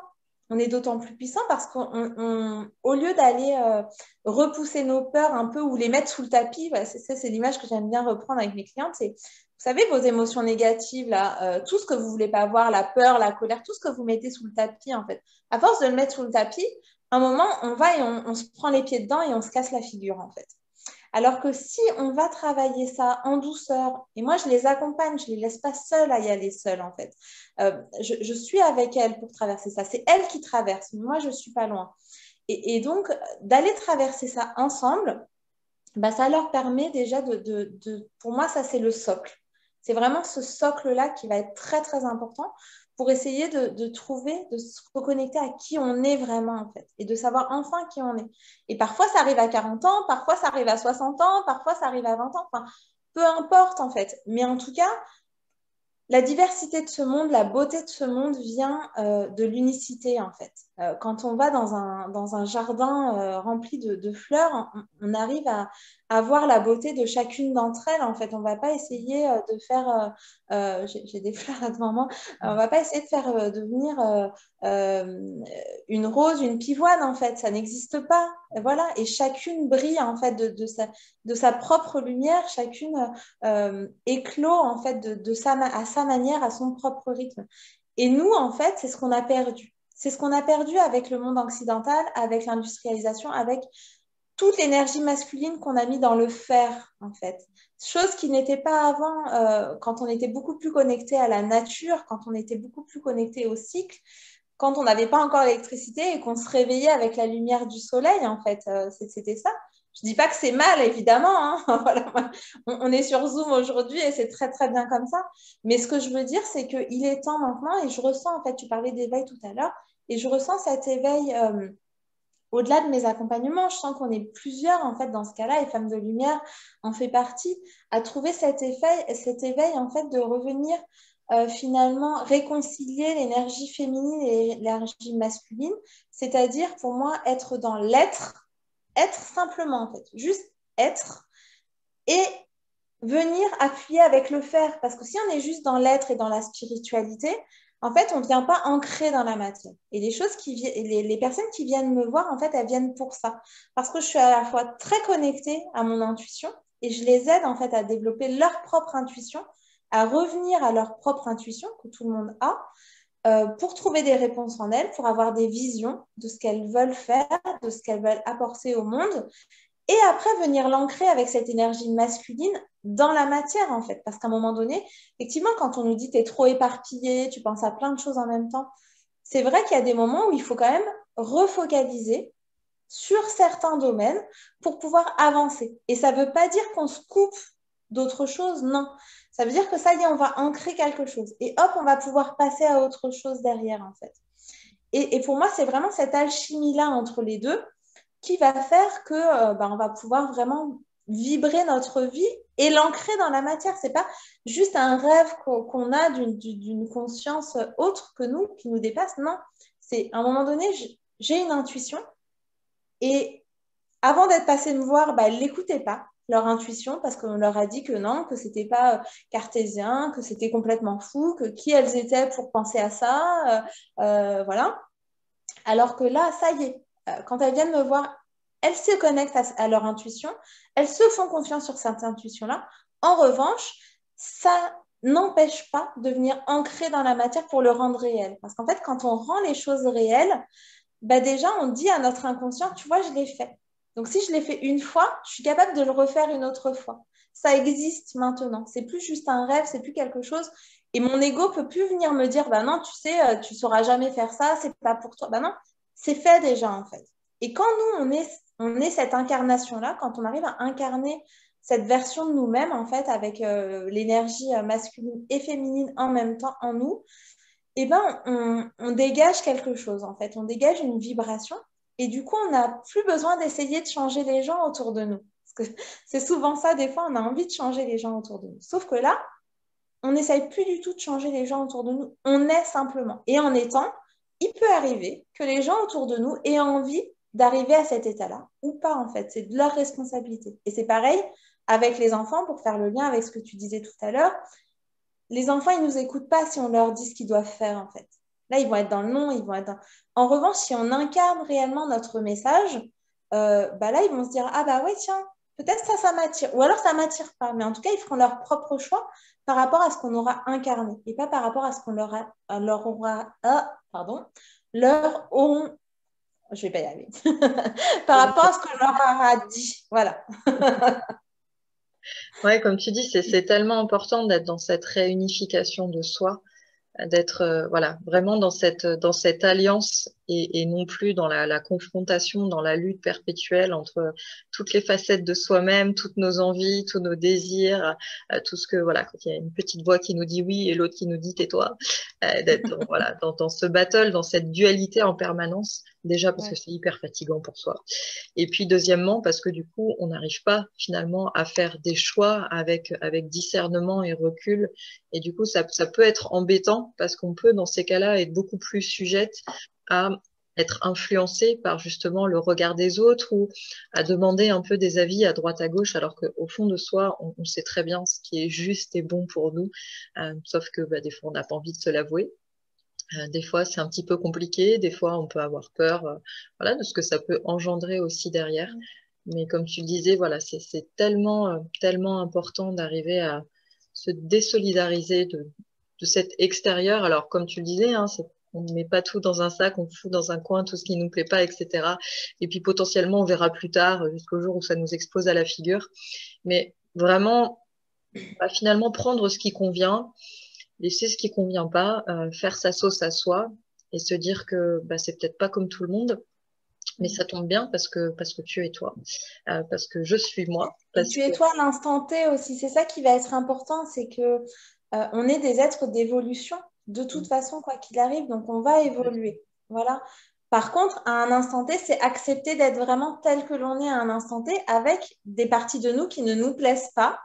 Speaker 2: on est d'autant plus puissant parce qu'au lieu d'aller repousser nos peurs un peu ou les mettre sous le tapis, voilà, c'est l'image que j'aime bien reprendre avec mes clientes, c'est, vous savez, vos émotions négatives, là, tout ce que vous ne voulez pas voir, la peur, la colère, tout ce que vous mettez sous le tapis, en fait. À force de le mettre sous le tapis, à un moment, on va et on se prend les pieds dedans et on se casse la figure, en fait. Alors que si on va travailler ça en douceur, et moi je les accompagne, je ne les laisse pas seules à y aller seules en fait. Je suis avec elles pour traverser ça. C'est elles qui traversent, moi je ne suis pas loin. Et donc d'aller traverser ça ensemble, bah, ça leur permet déjà pour moi ça c'est le socle. C'est vraiment ce socle-là qui va être très très important pour essayer de trouver, de se reconnecter à qui on est vraiment en fait et de savoir enfin qui on est. Et parfois ça arrive à 40 ans, parfois ça arrive à 60 ans, parfois ça arrive à 20 ans, enfin peu importe en fait. Mais en tout cas, la diversité de ce monde, la beauté de ce monde vient de l'unicité en fait. Quand on va dans un jardin rempli de fleurs, on arrive à voir la beauté de chacune d'entre elles. En fait, on ne va pas essayer de faire, j'ai des fleurs là devant moi, on ne va pas essayer de faire devenir une rose, une pivoine en fait, ça n'existe pas. Voilà, et chacune brille en fait de sa propre lumière, chacune éclot en fait à sa manière, à son propre rythme. Et nous, en fait, c'est ce qu'on a perdu. C'est ce qu'on a perdu avec le monde occidental, avec l'industrialisation, avec toute l'énergie masculine qu'on a mis dans le faire, en fait. Chose qui n'était pas avant, quand on était beaucoup plus connecté à la nature, quand on était beaucoup plus connecté au cycle, quand on n'avait pas encore l'électricité et qu'on se réveillait avec la lumière du soleil, en fait, c'était ça. Je ne dis pas que c'est mal, évidemment. Hein. Voilà. On est sur Zoom aujourd'hui et c'est très, très bien comme ça. Mais ce que je veux dire, c'est qu'il est temps maintenant, et je ressens, en fait, tu parlais d'éveil tout à l'heure, et je ressens cet éveil au-delà de mes accompagnements. Je sens qu'on est plusieurs, en fait, dans ce cas-là, et Femmes de Lumière en fait partie, à trouver cet éveil, en fait, de revenir finalement réconcilier l'énergie féminine et l'énergie masculine, c'est-à-dire pour moi être dans l'être, être simplement en fait, juste être et venir appuyer avec le faire. Parce que si on est juste dans l'être et dans la spiritualité, en fait, on ne vient pas ancrer dans la matière. Et les personnes qui viennent me voir, en fait, elles viennent pour ça. Parce que je suis à la fois très connectée à mon intuition et je les aide, en fait, à développer leur propre intuition, à revenir à leur propre intuition que tout le monde a, pour trouver des réponses en elles, pour avoir des visions de ce qu'elles veulent faire, de ce qu'elles veulent apporter au monde et après, venir l'ancrer avec cette énergie masculine dans la matière, en fait. Parce qu'à un moment donné, effectivement, quand on nous dit tu es trop éparpillé, tu penses à plein de choses en même temps, c'est vrai qu'il y a des moments où il faut quand même refocaliser sur certains domaines pour pouvoir avancer. Et ça ne veut pas dire qu'on se coupe d'autres choses, non. Ça veut dire que ça y est, on va ancrer quelque chose. Et hop, on va pouvoir passer à autre chose derrière, en fait. Et pour moi, c'est vraiment cette alchimie-là entre les deux qui va faire que on va pouvoir vraiment vibrer notre vie et l'ancrer dans la matière. Ce n'est pas juste un rêve qu'on a d'une conscience autre que nous, qui nous dépasse. Non, c'est à un moment donné, j'ai une intuition et avant d'être passé me voir, elles ne l'écoutaient pas, leur intuition, parce qu'on leur a dit que non, que ce n'était pas cartésien, que c'était complètement fou, que qui elles étaient pour penser à ça. Voilà. Alors que là, ça y est, quand elles viennent me voir, elles se connectent à leur intuition, elles se font confiance sur cette intuition-là. En revanche, ça n'empêche pas de venir ancrer dans la matière pour le rendre réel. Parce qu'en fait, quand on rend les choses réelles, déjà, on dit à notre inconscient, tu vois, je l'ai fait. Donc, si je l'ai fait une fois, je suis capable de le refaire une autre fois. Ça existe maintenant. C'est plus juste un rêve, c'est plus quelque chose. Et mon ego peut plus venir me dire, non, tu sais, tu sauras jamais faire ça, c'est pas pour toi. Non, c'est fait déjà en fait. Et quand nous, on est cette incarnation-là, quand on arrive à incarner cette version de nous-mêmes, en fait, avec l'énergie masculine et féminine en même temps en nous, on dégage quelque chose, en fait. On dégage une vibration. Et du coup, on n'a plus besoin d'essayer de changer les gens autour de nous. Parce que c'est souvent ça, des fois, on a envie de changer les gens autour de nous. Sauf que là, on n'essaye plus du tout de changer les gens autour de nous. On est simplement. Et en étant, il peut arriver que les gens autour de nous aient envie d'arriver à cet état-là ou pas, en fait. C'est de leur responsabilité. Et c'est pareil avec les enfants, pour faire le lien avec ce que tu disais tout à l'heure. Les enfants, ils ne nous écoutent pas si on leur dit ce qu'ils doivent faire, en fait. Là, ils vont être dans le non, ils vont être dans... En revanche, si on incarne réellement notre message, bah là, ils vont se dire, ah bah ouais, tiens, peut-être ça m'attire. Ou alors, ça ne m'attire pas. Mais en tout cas, ils feront leur propre choix par rapport à ce qu'on aura incarné et pas par rapport à ce qu'on leur aura... Ah, pardon. Leur auront... Je ne vais pas y arriver. Par rapport à ce qu'on leur aura dit. Voilà.
Speaker 1: Ouais, comme tu dis, c'est tellement important d'être dans cette réunification de soi, d'être voilà vraiment dans cette alliance et non plus dans la confrontation, dans la lutte perpétuelle entre toutes les facettes de soi-même, toutes nos envies, tous nos désirs, tout ce que voilà, quand il y a une petite voix qui nous dit oui et l'autre qui nous dit tais-toi, d'être voilà dans ce battle, dans cette dualité en permanence. Déjà parce que
Speaker 2: Ouais.
Speaker 1: c'est hyper fatigant pour soi. Et puis deuxièmement, parce que du coup, on n'arrive pas finalement à faire des choix avec discernement et recul. Et du coup, ça peut être embêtant parce qu'on peut, dans ces cas-là, être beaucoup plus sujette à être influencé par justement le regard des autres ou à demander un peu des avis à droite à gauche, alors qu'au fond de soi, on sait très bien ce qui est juste et bon pour nous, sauf que bah, des fois, on n'a pas envie de se l'avouer. Des fois, c'est un petit peu compliqué. Des fois, on peut avoir peur, voilà, de ce que ça peut engendrer aussi derrière. Mais comme tu le disais, voilà, c'est tellement, tellement important d'arriver à se désolidariser de cet extérieur. Alors, comme tu le disais, hein, on ne met pas tout dans un sac, on fout dans un coin tout ce qui nous plaît pas, etc. Et puis potentiellement, on verra plus tard, jusqu'au jour où ça nous explose à la figure. Mais vraiment, bah, finalement, prendre ce qui convient, laisser ce qui convient pas, faire sa sauce à soi et se dire que bah, c'est peut-être pas comme tout le monde, mais ça tombe bien parce que tu es toi, parce que je suis moi,
Speaker 2: Et
Speaker 1: parce
Speaker 2: tu
Speaker 1: que
Speaker 2: es toi à l'instant T aussi. C'est ça qui va être important, c'est que on est des êtres d'évolution de toute façon, quoi qu'il arrive. Donc, on va évoluer. Voilà. Par contre, à un instant T, c'est accepter d'être vraiment tel que l'on est à un instant T avec des parties de nous qui ne nous plaisent pas,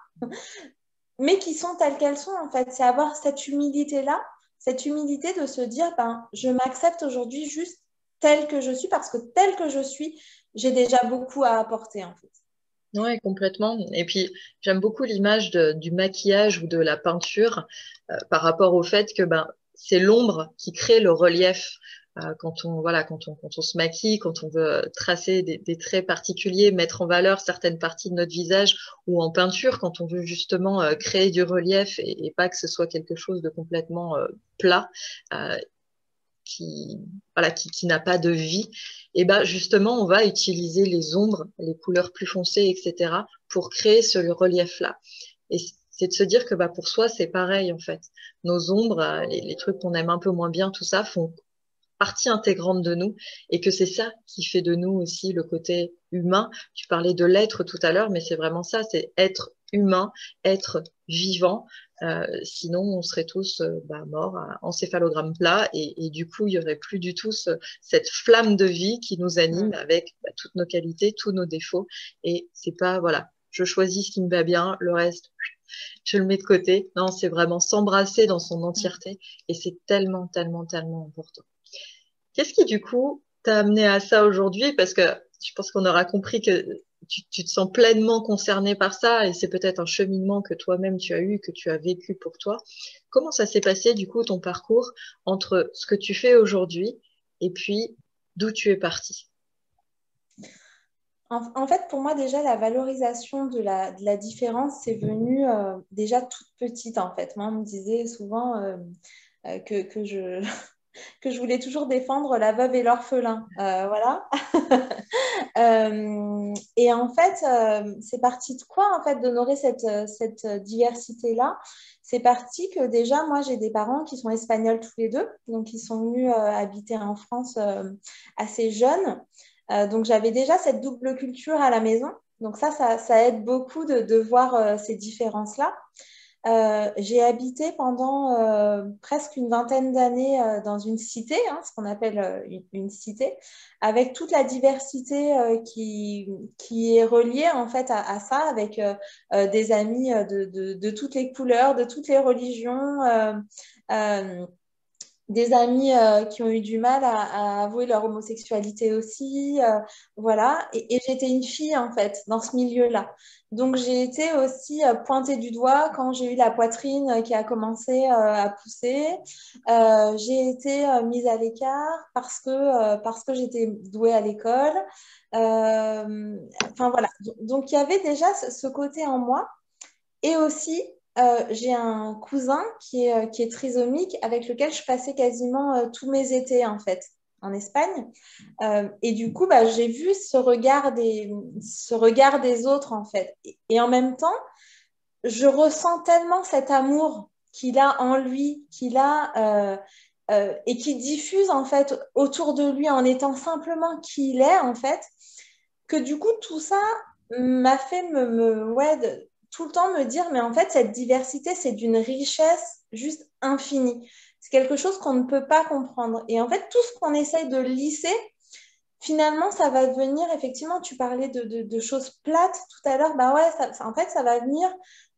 Speaker 2: mais qui sont telles qu'elles sont, en fait. C'est avoir cette humilité-là, cette humilité de se dire, ben, je m'accepte aujourd'hui juste tel que je suis, parce que tel que je suis, j'ai déjà beaucoup à apporter, en fait.
Speaker 1: ouais, complètement. Et puis j'aime beaucoup l'image du maquillage ou de la peinture par rapport au fait que ben c'est l'ombre qui crée le relief. Quand on voilà quand on se maquille, quand on veut tracer des traits particuliers, mettre en valeur certaines parties de notre visage, ou en peinture quand on veut justement créer du relief et pas que ce soit quelque chose de complètement plat. Euh, qui, voilà, qui n'a pas de vie, et ben justement, on va utiliser les ombres, les couleurs plus foncées, etc., pour créer ce relief-là. Et c'est de se dire que bah, pour soi, c'est pareil, en fait. Nos ombres, les trucs qu'on aime un peu moins bien, tout ça, font partie intégrante de nous et que c'est ça qui fait de nous aussi le côté humain. Tu parlais de l'être tout à l'heure, mais c'est vraiment ça, c'est être humain, être vivant. Sinon, on serait tous bah, morts, encéphalogramme plat, et du coup, il y aurait plus du tout cette flamme de vie qui nous anime avec bah, toutes nos qualités, tous nos défauts. Et c'est pas, voilà, je choisis ce qui me va bien, le reste, je le mets de côté. Non, c'est vraiment s'embrasser dans son entièreté, et c'est tellement, tellement, tellement important. Qu'est-ce qui, du coup, t'a amené à ça aujourd'hui? Parce que je pense qu'on aura compris que tu te sens pleinement concerné par ça et c'est peut-être un cheminement que toi-même tu as eu, que tu as vécu pour toi. Comment ça s'est passé, du coup, ton parcours entre ce que tu fais aujourd'hui et puis d'où tu es parti?
Speaker 2: En fait, pour moi, déjà, la valorisation de la différence, c'est venu déjà toute petite, en fait. Moi, on me disait souvent que que je voulais toujours défendre la veuve et l'orphelin. Voilà. Et en fait, c'est parti de quoi, en fait, d'honorer cette diversité-là? C'est parti que déjà, moi, j'ai des parents qui sont espagnols tous les deux. Donc, ils sont venus habiter en France assez jeunes. Donc, j'avais déjà cette double culture à la maison. Donc, ça aide beaucoup de voir ces différences-là. J'ai habité pendant presque une vingtaine d'années dans une cité, hein, ce qu'on appelle une cité, avec toute la diversité qui est reliée en fait à ça, avec des amis de toutes les couleurs, de toutes les religions. Euh, des amis qui ont eu du mal à avouer leur homosexualité aussi, voilà. Et j'étais une fille, en fait, dans ce milieu-là. Donc, j'ai été aussi pointée du doigt quand j'ai eu la poitrine qui a commencé à pousser. J'ai été mise à l'écart parce que j'étais douée à l'école. Enfin, voilà. Donc, il y avait déjà ce côté en moi. Et aussi, j'ai un cousin qui est trisomique avec lequel je passais quasiment tous mes étés, en fait, en Espagne. Et du coup, bah, j'ai vu ce regard des autres, en fait. Et en même temps, je ressens tellement cet amour qu'il a en lui, et qui diffuse, en fait, autour de lui en étant simplement qui il est, en fait, que du coup, tout ça m'a fait tout le temps me dire, mais en fait, cette diversité, c'est d'une richesse juste infinie. C'est quelque chose qu'on ne peut pas comprendre. Et en fait, tout ce qu'on essaye de lisser, finalement, ça va devenir, effectivement, tu parlais de choses plates tout à l'heure, bah ouais, en fait, ça va venir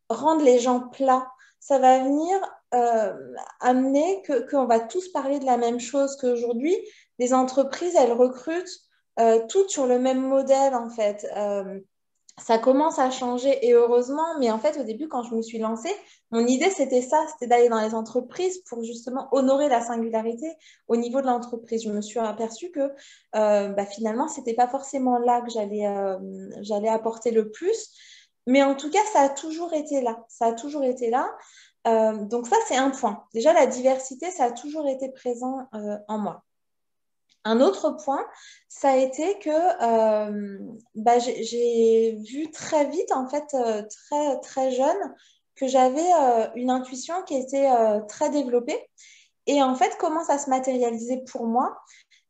Speaker 2: rendre les gens plats. Ça va venir euh, amener qu'on va tous parler de la même chose qu'aujourd'hui. Les entreprises, elles recrutent toutes sur le même modèle, en fait. Ça commence à changer et heureusement, mais en fait, au début, quand je me suis lancée, mon idée, c'était ça, c'était d'aller dans les entreprises pour justement honorer la singularité au niveau de l'entreprise. Je me suis aperçue que bah, finalement, c'était pas forcément là que j'allais apporter le plus, mais en tout cas, ça a toujours été là. Ça a toujours été là. Donc ça, c'est un point. Déjà, la diversité, ça a toujours été présent en moi. Un autre point, ça a été que bah, j'ai vu très vite, en fait, très, très jeune, que j'avais une intuition qui était très développée. Et en fait, comment ça se matérialisait pour moi?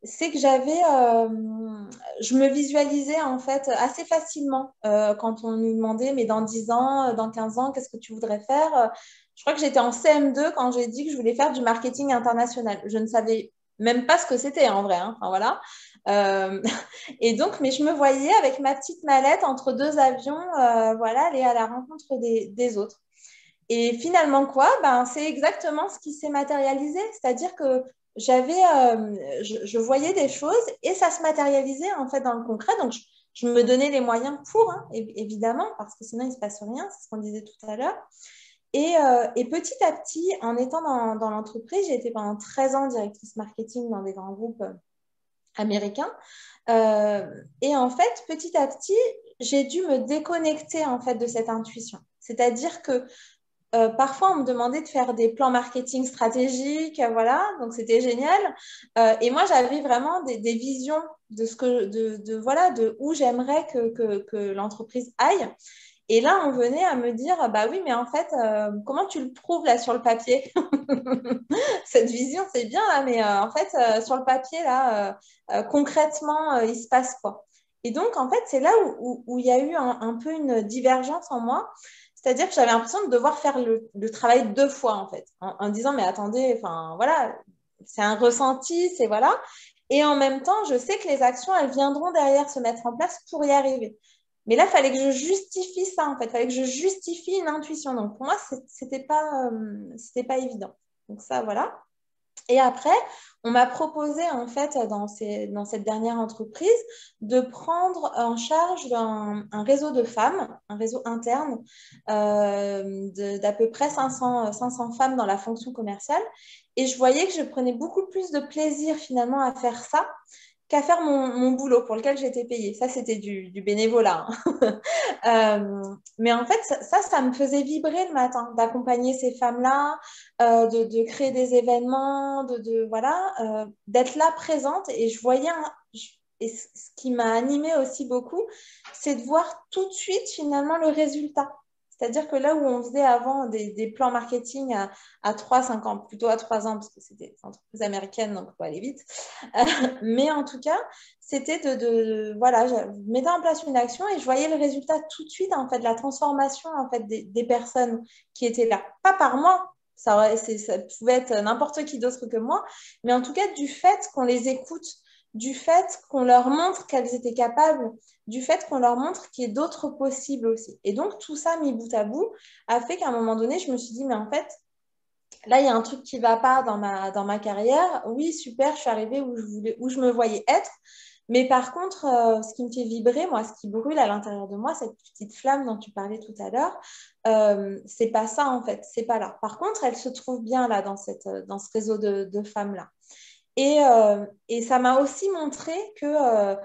Speaker 2: C'est que je me visualisais en fait assez facilement quand on nous demandait, mais dans 10 ans, dans 15 ans, qu'est-ce que tu voudrais faire? Je crois que j'étais en CM2 quand j'ai dit que je voulais faire du marketing international. Je ne savais même pas ce que c'était en vrai, hein. Enfin, voilà. Euh, et donc, mais je me voyais avec ma petite mallette entre deux avions, voilà, aller à la rencontre des autres. Et finalement, quoi? Ben, c'est exactement ce qui s'est matérialisé. C'est-à-dire que je voyais des choses et ça se matérialisait en fait dans le concret. Donc, je me donnais les moyens pour, hein, évidemment, parce que sinon, il ne se passe rien. C'est ce qu'on disait tout à l'heure. Et petit à petit, en étant dans l'entreprise, j'ai été pendant 13 ans directrice marketing dans des grands groupes américains. Et en fait, petit à petit, j'ai dû me déconnecter en fait de cette intuition. C'est-à-dire que parfois, on me demandait de faire des plans marketing stratégiques, voilà, donc c'était génial. Et moi, j'avais vraiment des visions de voilà, de où j'aimerais que l'entreprise aille. Et là, on venait à me dire, bah oui, mais en fait, comment tu le prouves là sur le papier? Cette vision, c'est bien là, mais en fait, sur le papier, là, concrètement, il se passe quoi? Et donc, en fait, c'est là où il y a eu un peu une divergence en moi. C'est-à-dire que j'avais l'impression de devoir faire le travail deux fois, en fait, en disant, mais attendez, enfin, voilà, c'est un ressenti, c'est voilà. Et en même temps, je sais que les actions, elles viendront derrière se mettre en place pour y arriver. Mais là, il fallait que je justifie ça, en fait. Il fallait que je justifie une intuition. Donc, pour moi, c'était pas évident. Donc, ça, voilà. Et après, on m'a proposé, en fait, dans cette dernière entreprise, de prendre en charge un réseau de femmes, un réseau interne d'à peu près 500 femmes dans la fonction commerciale. Et je voyais que je prenais beaucoup plus de plaisir finalement à faire ça qu'à faire mon boulot pour lequel j'étais payée. Ça, c'était du bénévolat, hein. Mais en fait, ça me faisait vibrer le matin d'accompagner ces femmes-là, de créer des événements, voilà, d'être là présente. Et je voyais, et ce qui m'a animée aussi beaucoup, c'est de voir tout de suite finalement le résultat. C'est-à-dire que là où on faisait avant des plans marketing à 3-5 ans, plutôt à 3 ans, parce que c'était des entreprises américaines, donc il faut aller vite. Mais en tout cas, c'était voilà, je mettais en place une action et je voyais le résultat tout de suite, en fait, de la transformation en fait, des personnes qui étaient là. Pas par moi, ça pouvait être n'importe qui d'autre que moi, mais en tout cas, du fait qu'on les écoute, du fait qu'on leur montre qu'elles étaient capables, du fait qu'on leur montre qu'il y a d'autres possibles aussi. Et donc, tout ça mis bout à bout a fait qu'à un moment donné, je me suis dit, mais en fait, là, il y a un truc qui ne va pas dans ma carrière. Oui, super, je suis arrivée où je me voyais être. Mais par contre, ce qui me fait vibrer, moi, ce qui brûle à l'intérieur de moi, cette petite flamme dont tu parlais tout à l'heure, c'est pas ça en fait, c'est pas là. Par contre, elle se trouve bien là dans ce réseau de femmes-là. Et ça m'a aussi montré que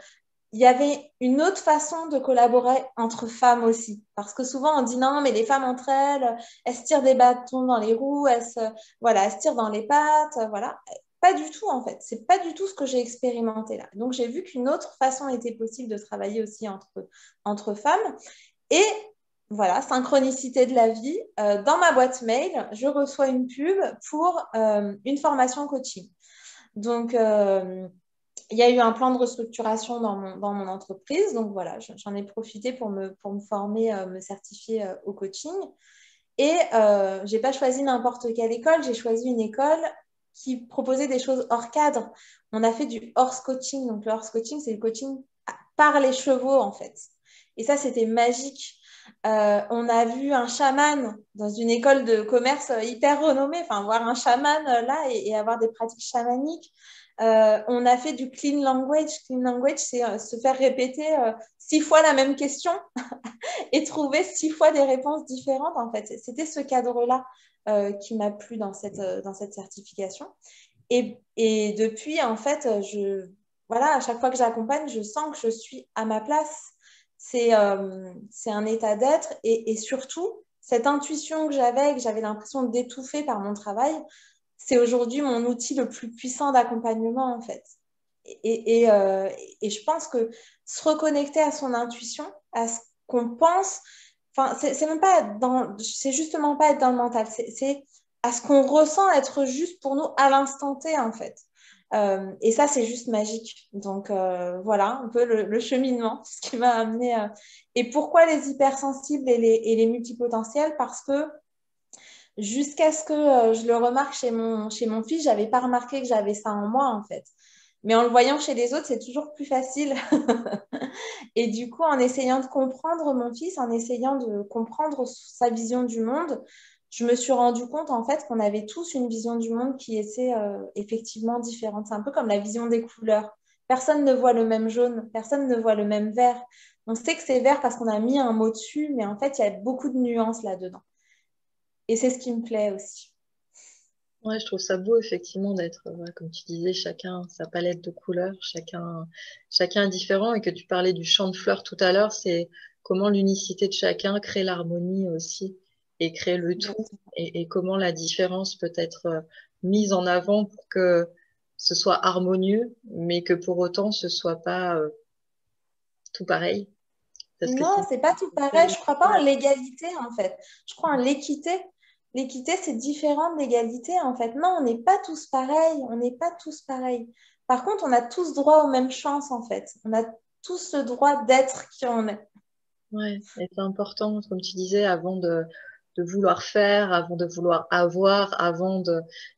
Speaker 2: il y avait une autre façon de collaborer entre femmes aussi. Parce que souvent, on dit non, mais les femmes entre elles, elles se tirent des bâtons dans les roues, voilà, elles se tirent dans les pattes, voilà. Pas du tout, en fait. C'est pas du tout ce que j'ai expérimenté là. Donc, j'ai vu qu'une autre façon était possible de travailler aussi entre femmes. Et voilà, synchronicité de la vie. Dans ma boîte mail, je reçois une pub pour une formation coaching. Donc, il y a eu un plan de restructuration dans mon entreprise. Donc, voilà, j'en ai profité pour me former, me certifier au coaching. Et je n'ai pas choisi n'importe quelle école. J'ai choisi une école qui proposait des choses hors cadre. On a fait du horse coaching. Donc, le horse coaching, c'est le coaching par les chevaux, en fait. Et ça, c'était magique. On a vu un chaman dans une école de commerce hyper renommée, enfin, voir un chaman là et avoir des pratiques chamaniques. On a fait du clean language. Clean language, c'est se faire répéter 6 fois la même question et trouver 6 fois des réponses différentes. En fait, c'était ce cadre-là qui m'a plu dans cette certification. Et depuis, en fait, voilà, à chaque fois que j'accompagne, je sens que je suis à ma place. C'est un état d'être et surtout, cette intuition que j'avais l'impression d'étouffer par mon travail, c'est aujourd'hui mon outil le plus puissant d'accompagnement, en fait. Et je pense que se reconnecter à son intuition, à ce qu'on pense, enfin, c'est justement pas être dans le mental, c'est à ce qu'on ressent être juste pour nous à l'instant T, en fait. Et ça, c'est juste magique. Donc, voilà un peu le cheminement, ce qui m'a amené. Et pourquoi les hypersensibles et les multipotentiels? Parce que jusqu'à ce que je le remarque chez mon fils, je n'avais pas remarqué que j'avais ça en moi, en fait. Mais en le voyant chez les autres, c'est toujours plus facile. Et du coup, en essayant de comprendre mon fils, en essayant de comprendre sa vision du monde, je me suis rendu compte en fait qu'on avait tous une vision du monde qui était effectivement différente. C'est un peu comme la vision des couleurs. Personne ne voit le même jaune, personne ne voit le même vert. On sait que c'est vert parce qu'on a mis un mot dessus, mais en fait, il y a beaucoup de nuances là-dedans. Et c'est ce qui me plaît aussi.
Speaker 1: Ouais, je trouve ça beau effectivement d'être, comme tu disais, chacun sa palette de couleurs, chacun est différent et que tu parlais du champ de fleurs tout à l'heure, c'est comment l'unicité de chacun crée l'harmonie aussi et crée le tout et comment la différence peut être mise en avant pour que ce soit harmonieux, mais que pour autant ce soit pas tout pareil. Parce que
Speaker 2: Non,
Speaker 1: sinon,
Speaker 2: c'est pas tout pareil. Je crois pas en l'égalité, en fait. Je crois en l'équité. L'équité, c'est différent de l'égalité, en fait. Non, on n'est pas tous pareils. On n'est pas tous pareils. Par contre, on a tous droit aux mêmes chances, en fait. On a tous le droit d'être qui on est.
Speaker 1: ouais, et c'est important, comme tu disais, avant de vouloir faire, avant de vouloir avoir, avant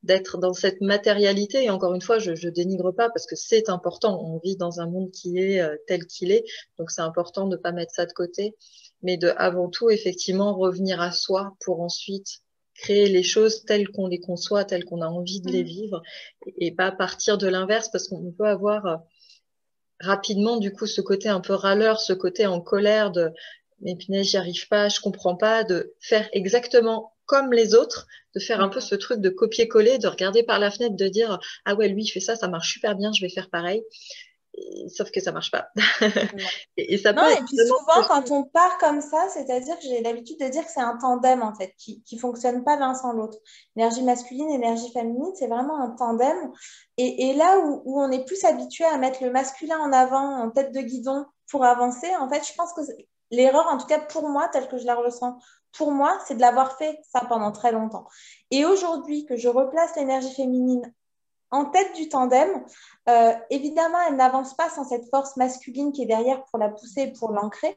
Speaker 1: d'être dans cette matérialité. Et encore une fois, je dénigre pas parce que c'est important. On vit dans un monde qui est tel qu'il est, donc c'est important de pas mettre ça de côté, mais de avant tout effectivement revenir à soi pour ensuite créer les choses telles qu'on les conçoit, telles qu'on a envie de les vivre, et pas partir de l'inverse parce qu'on peut avoir rapidement, du coup, ce côté un peu râleur, ce côté en colère de mais punaise, j'y arrive pas, je comprends pas, de faire exactement comme les autres, de faire un peu ce truc de copier-coller, de regarder par la fenêtre, de dire ah ouais, lui il fait ça, ça marche super bien, je vais faire pareil. Sauf que ça marche pas. Et ça
Speaker 2: Non,
Speaker 1: peut être
Speaker 2: et puis
Speaker 1: vraiment
Speaker 2: souvent, quand on part comme ça, c'est-à-dire que j'ai l'habitude de dire que c'est un tandem, en fait, qui ne fonctionne pas l'un sans l'autre. Énergie masculine, énergie féminine, c'est vraiment un tandem. Et là où on est plus habitué à mettre le masculin en avant, en tête de guidon, pour avancer, en fait, je pense que l'erreur, en tout cas pour moi, telle que je la ressens, pour moi, c'est de l'avoir fait ça pendant très longtemps. Et aujourd'hui, que je replace l'énergie féminine en tête du tandem, évidemment, elle n'avance pas sans cette force masculine qui est derrière pour la pousser et pour l'ancrer,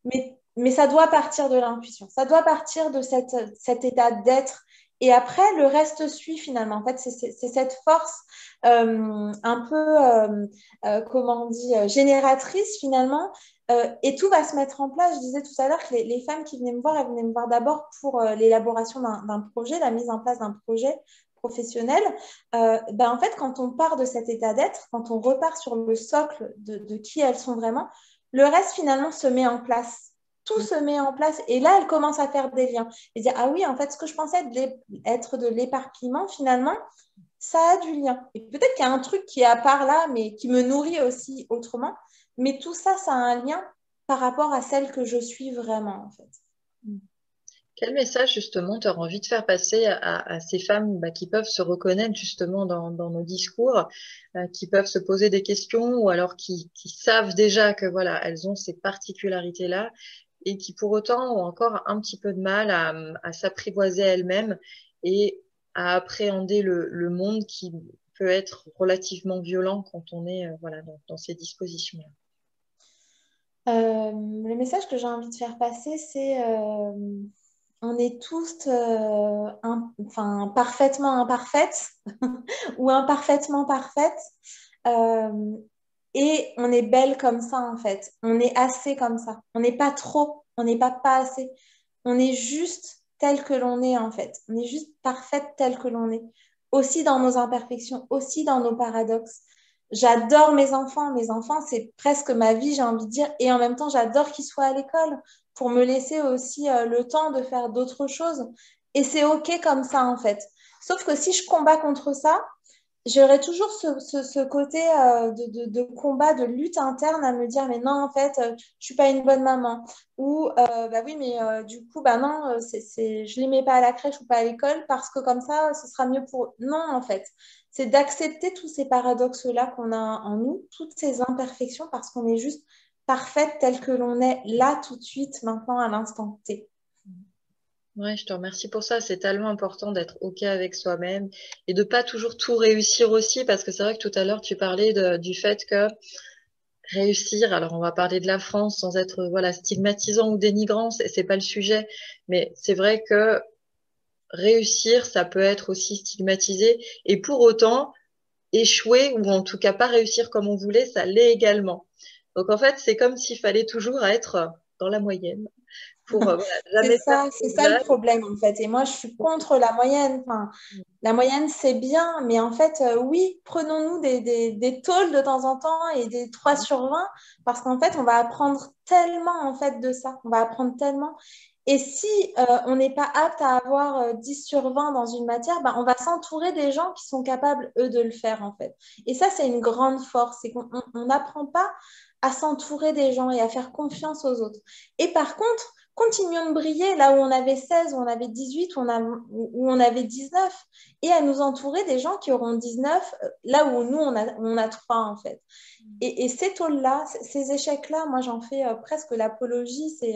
Speaker 2: mais ça doit partir de l'intuition, ça doit partir de cet état d'être. Et après, le reste suit finalement. En fait, c'est cette force un peu, comment on dit, génératrice finalement, Et tout va se mettre en place. Je disais tout à l'heure que les femmes qui venaient me voir, elles venaient me voir d'abord pour l'élaboration d'un projet, la mise en place d'un projet professionnel. En fait, quand on part de cet état d'être, quand on repart sur le socle de qui elles sont vraiment, le reste finalement se met en place. Tout se met en place et là, elles commencent à faire des liens et dire, ah oui, en fait, ce que je pensais être de l'éparpillement, finalement, ça a du lien. Et peut-être qu'il y a un truc qui est à part là, mais qui me nourrit aussi autrement. Mais tout ça, ça a un lien par rapport à celle que je suis vraiment, en fait.
Speaker 1: Quel message justement tu auras envie de faire passer à ces femmes qui peuvent se reconnaître justement dans nos discours, qui peuvent se poser des questions ou alors qui savent déjà que voilà, elles ont ces particularités-là et qui pour autant ont encore un petit peu de mal à s'apprivoiser elles-mêmes et à appréhender le monde qui peut être relativement violent quand on est voilà, dans ces dispositions-là.
Speaker 2: Le message que j'ai envie de faire passer, c'est on est tous parfaitement imparfaites ou imparfaitement parfaites. Euh, et on est belle comme ça, en fait. On est assez comme ça. On n'est pas trop, on n'est pas assez. On est juste tel que l'on est, en fait. On est juste parfaite tel que l'on est. Aussi dans nos imperfections, aussi dans nos paradoxes. J'adore mes enfants. Mes enfants, c'est presque ma vie, j'ai envie de dire. Et en même temps, j'adore qu'ils soient à l'école pour me laisser aussi le temps de faire d'autres choses. Et c'est OK comme ça, en fait. Sauf que si je combats contre ça, j'aurais toujours ce côté de combat, de lutte interne à me dire, mais non, en fait, je suis pas une bonne maman. Ou, oui, mais du coup, non, je les mets pas à la crèche ou pas à l'école parce que comme ça, ce sera mieux pour eux. Non, en fait, c'est d'accepter tous ces paradoxes-là qu'on a en nous, toutes ces imperfections parce qu'on est juste parfaite telle que l'on est là tout de suite, maintenant, à l'instant T.
Speaker 1: Ouais, je te remercie pour ça. C'est tellement important d'être OK avec soi-même et de pas toujours tout réussir aussi, parce que c'est vrai que tout à l'heure, tu parlais du fait que réussir, alors on va parler de la France sans être voilà stigmatisant ou dénigrant, c'est pas le sujet, mais c'est vrai que réussir, ça peut être aussi stigmatisé et pour autant, échouer ou en tout cas pas réussir comme on voulait, ça l'est également. Donc en fait, c'est comme s'il fallait toujours être dans la moyenne pour voilà, jamais faire
Speaker 2: C'est
Speaker 1: trop
Speaker 2: ça le
Speaker 1: mal.
Speaker 2: problème en fait. Et moi, je suis contre la moyenne. Enfin, la moyenne, c'est bien, mais en fait, oui, prenons-nous des tôles de temps en temps et des 3 sur 20 parce qu'en fait, on va apprendre tellement en fait de ça. On va apprendre tellement. Et si on n'est pas apte à avoir 10 sur 20 dans une matière, on va s'entourer des gens qui sont capables, eux, de le faire en fait. Et ça, c'est une grande force. C'est qu'on n'apprend pas à s'entourer des gens et à faire confiance aux autres. Et par contre, continuons de briller là où on avait 16, où on avait 18, où on avait 19, et à nous entourer des gens qui auront 19, là où nous, on a 3 en fait. Et ces tôles-là, ces échecs-là, moi, j'en fais presque l'apologie. C'est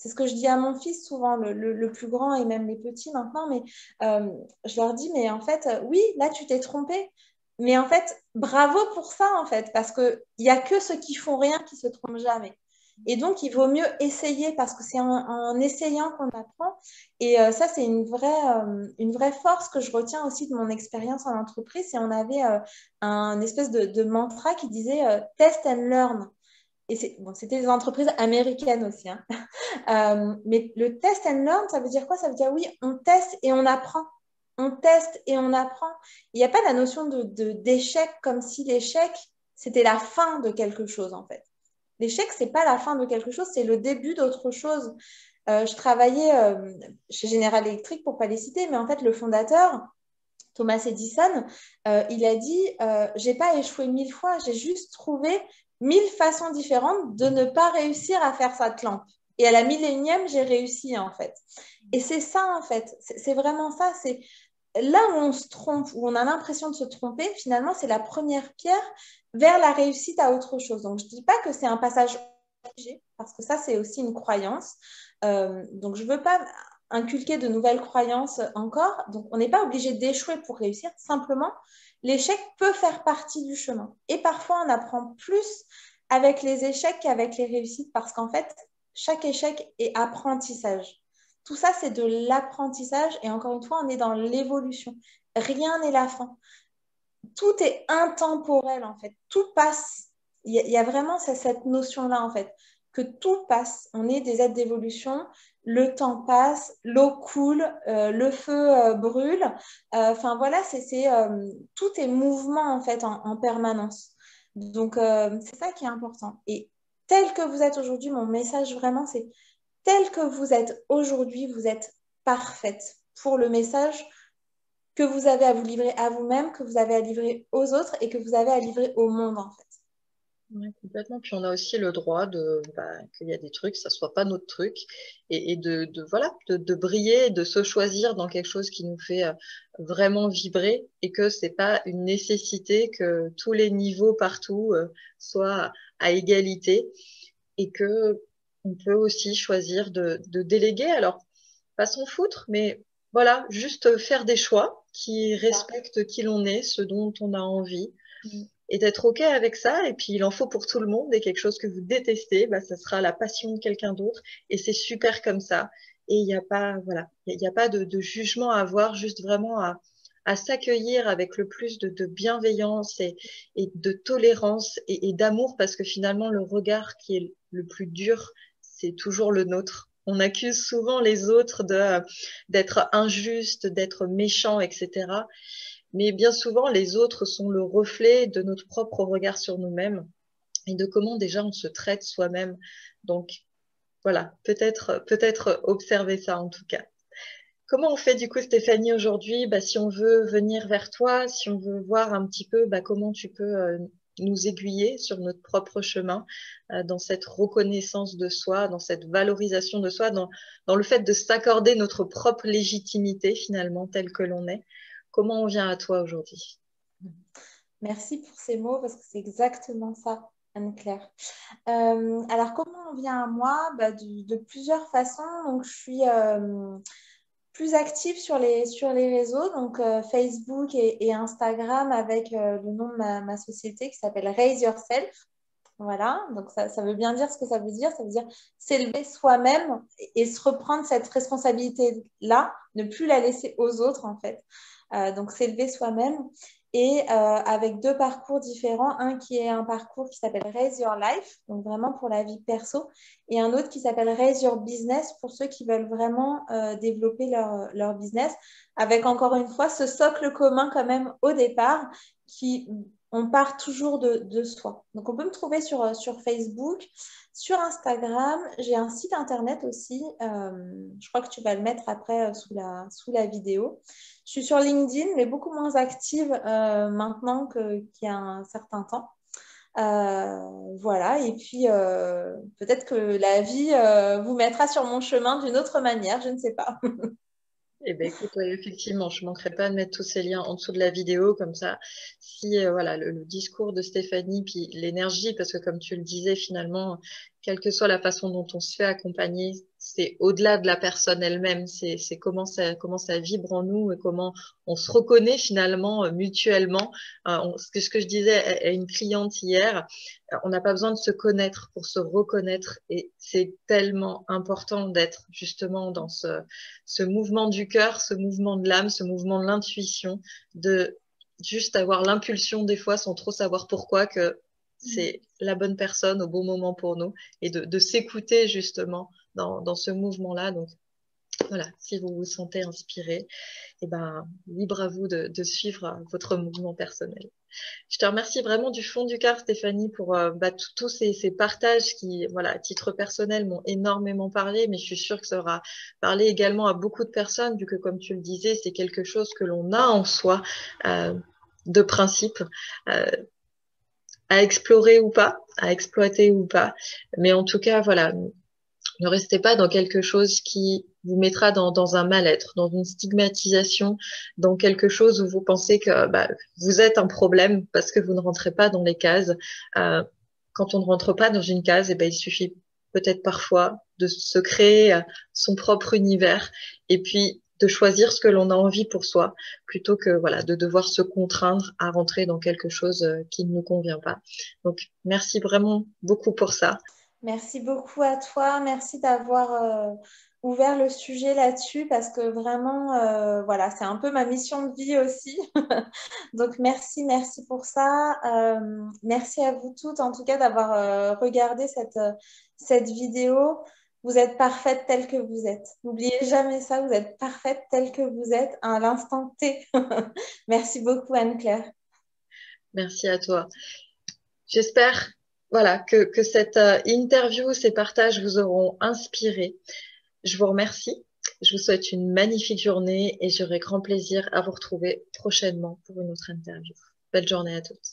Speaker 2: ce que je dis à mon fils souvent, le plus grand et même les petits maintenant. Mais je leur dis, mais en fait, oui, là, tu t'es trompé. Mais en fait, bravo pour ça, en fait, parce qu'il n'y a que ceux qui font rien qui se trompent jamais. Et donc, il vaut mieux essayer parce que c'est en essayant qu'on apprend. Et ça, c'est une vraie force que je retiens aussi de mon expérience en entreprise. Et on avait un espèce de mantra qui disait test and learn. Et c'était des entreprises américaines aussi, hein. Mais le test and learn, ça veut dire quoi? Ça veut dire oui, on teste et on apprend. On teste et on apprend. Il n'y a pas la notion d'échec comme si l'échec, c'était la fin de quelque chose, en fait. L'échec, c'est pas la fin de quelque chose, c'est le début d'autre chose. Je travaillais chez General Electric, pour pas les citer, mais en fait, le fondateur, Thomas Edison, il a dit j'ai pas échoué 1000 fois, j'ai juste trouvé 1000 façons différentes de ne pas réussir à faire cette lampe. Et à la millénième, j'ai réussi en fait. Et c'est ça en fait, c'est vraiment ça. C'est là où on se trompe, où on a l'impression de se tromper, finalement, c'est la première pierre vers la réussite à autre chose. Donc, je ne dis pas que c'est un passage obligé, parce que ça, c'est aussi une croyance. Donc, je ne veux pas inculquer de nouvelles croyances encore. Donc, on n'est pas obligé d'échouer pour réussir. Simplement, l'échec peut faire partie du chemin. Et parfois, on apprend plus avec les échecs qu'avec les réussites, parce qu'en fait, chaque échec est apprentissage. Tout ça, c'est de l'apprentissage. Et encore une fois, on est dans l'évolution. Rien n'est la fin. Tout est intemporel, en fait. Tout passe. Il y a vraiment cette notion-là, en fait. que tout passe. On est des êtres d'évolution. Le temps passe, l'eau coule, le feu brûle. Enfin voilà, tout est mouvement en fait en permanence. Donc c'est ça qui est important. Et tel que vous êtes aujourd'hui, mon message vraiment, c'est tel que vous êtes aujourd'hui, vous êtes parfaite pour le message que vous avez à vous livrer à vous-même, que vous avez à livrer aux autres et que vous avez à livrer au monde en fait.
Speaker 1: Ouais, complètement. Puis on a aussi le droit qu'il y a des trucs, ça soit pas notre truc, et voilà, de briller, de se choisir dans quelque chose qui nous fait vraiment vibrer, et que c'est pas une nécessité que tous les niveaux partout soient à égalité, et que on peut aussi choisir de déléguer. Alors, pas s'en foutre, mais voilà, juste faire des choix qui respectent qui l'on est, ce dont on a envie, et d'être OK avec ça. Et puis, il en faut pour tout le monde. Et quelque chose que vous détestez, bah, ça sera la passion de quelqu'un d'autre. Et c'est super comme ça. Et il n'y a pas, voilà, il y a pas de jugement à avoir, juste vraiment à s'accueillir avec le plus de bienveillance et de tolérance et d'amour, parce que finalement, le regard qui est le plus dur, c'est toujours le nôtre. On accuse souvent les autres d'être injustes, d'être méchants, etc. Mais bien souvent, les autres sont le reflet de notre propre regard sur nous-mêmes et de comment déjà on se traite soi-même. Donc voilà, peut-être observer ça en tout cas. Comment on fait du coup, Stéphanie, aujourd'hui, si on veut venir vers toi, si on veut voir un petit peu comment tu peux nous aiguiller sur notre propre chemin, dans cette reconnaissance de soi, dans cette valorisation de soi, dans le fait de s'accorder notre propre légitimité finalement telle que l'on est. Comment on vient à toi aujourd'hui?
Speaker 2: Merci pour ces mots parce que c'est exactement ça, Anne-Claire. Alors, comment on vient à moi? De plusieurs façons. Donc, je suis plus active sur les réseaux, donc Facebook et Instagram avec le nom de ma société qui s'appelle Raise Yourself. Voilà, donc ça veut bien dire ce que ça veut dire. Ça veut dire s'élever soi-même et se reprendre cette responsabilité-là, ne plus la laisser aux autres en fait. Donc s'élever soi-même et avec deux parcours différents. Un qui est un parcours qui s'appelle Raise Your Life, donc vraiment pour la vie perso, et un autre qui s'appelle Raise Your Business pour ceux qui veulent vraiment développer leur business, avec encore une fois ce socle commun quand même au départ qui on part toujours de soi. Donc, on peut me trouver sur Facebook, sur Instagram. J'ai un site internet aussi. Je crois que tu vas le mettre après sous la vidéo. Je suis sur LinkedIn, mais beaucoup moins active maintenant qu'il y a un certain temps. Voilà. Et puis, peut-être que la vie vous mettra sur mon chemin d'une autre manière. Je ne sais pas.
Speaker 1: Eh ben, écoute, ouais, effectivement, je ne manquerai pas de mettre tous ces liens en dessous de la vidéo, comme ça, si voilà, le discours de Stéphanie, puis l'énergie, parce que comme tu le disais, finalement, quelle que soit la façon dont on se fait accompagner, c'est au-delà de la personne elle-même, c'est comment ça vibre en nous et comment on se reconnaît finalement mutuellement. Ce que je disais à une cliente hier, on n'a pas besoin de se connaître pour se reconnaître, et c'est tellement important d'être justement dans ce mouvement du cœur, ce mouvement de l'âme, ce mouvement de l'intuition, de juste avoir l'impulsion des fois sans trop savoir pourquoi que c'est la bonne personne au bon moment pour nous, et de s'écouter justement dans ce mouvement-là. Donc voilà, si vous vous sentez inspiré, et ben, libre à vous de suivre votre mouvement personnel. Je te remercie vraiment du fond du cœur, Stéphanie, pour tous ces partages qui, voilà, à titre personnel, m'ont énormément parlé, mais je suis sûre que ça aura parlé également à beaucoup de personnes, vu que, comme tu le disais, c'est quelque chose que l'on a en soi, de principe, euh, à explorer ou pas, à exploiter ou pas. Mais en tout cas, voilà, ne restez pas dans quelque chose qui vous mettra dans un mal-être, dans une stigmatisation, dans quelque chose où vous pensez que vous êtes un problème parce que vous ne rentrez pas dans les cases. Quand on ne rentre pas dans une case, il suffit peut-être parfois de se créer son propre univers et puis de choisir ce que l'on a envie pour soi, plutôt que voilà, de devoir se contraindre à rentrer dans quelque chose qui ne nous convient pas. Donc, merci vraiment beaucoup pour ça.
Speaker 2: Merci beaucoup à toi. Merci d'avoir ouvert le sujet là-dessus parce que vraiment, voilà, c'est un peu ma mission de vie aussi. Donc, merci pour ça. Merci à vous toutes, en tout cas, d'avoir regardé cette vidéo. Vous êtes parfaite telle que vous êtes. N'oubliez jamais ça, vous êtes parfaite telle que vous êtes à l'instant T. Merci beaucoup, Anne-Claire.
Speaker 1: Merci à toi. J'espère voilà, que cette interview, ces partages vous auront inspiré. Je vous remercie. Je vous souhaite une magnifique journée et j'aurai grand plaisir à vous retrouver prochainement pour une autre interview. Belle journée à tous.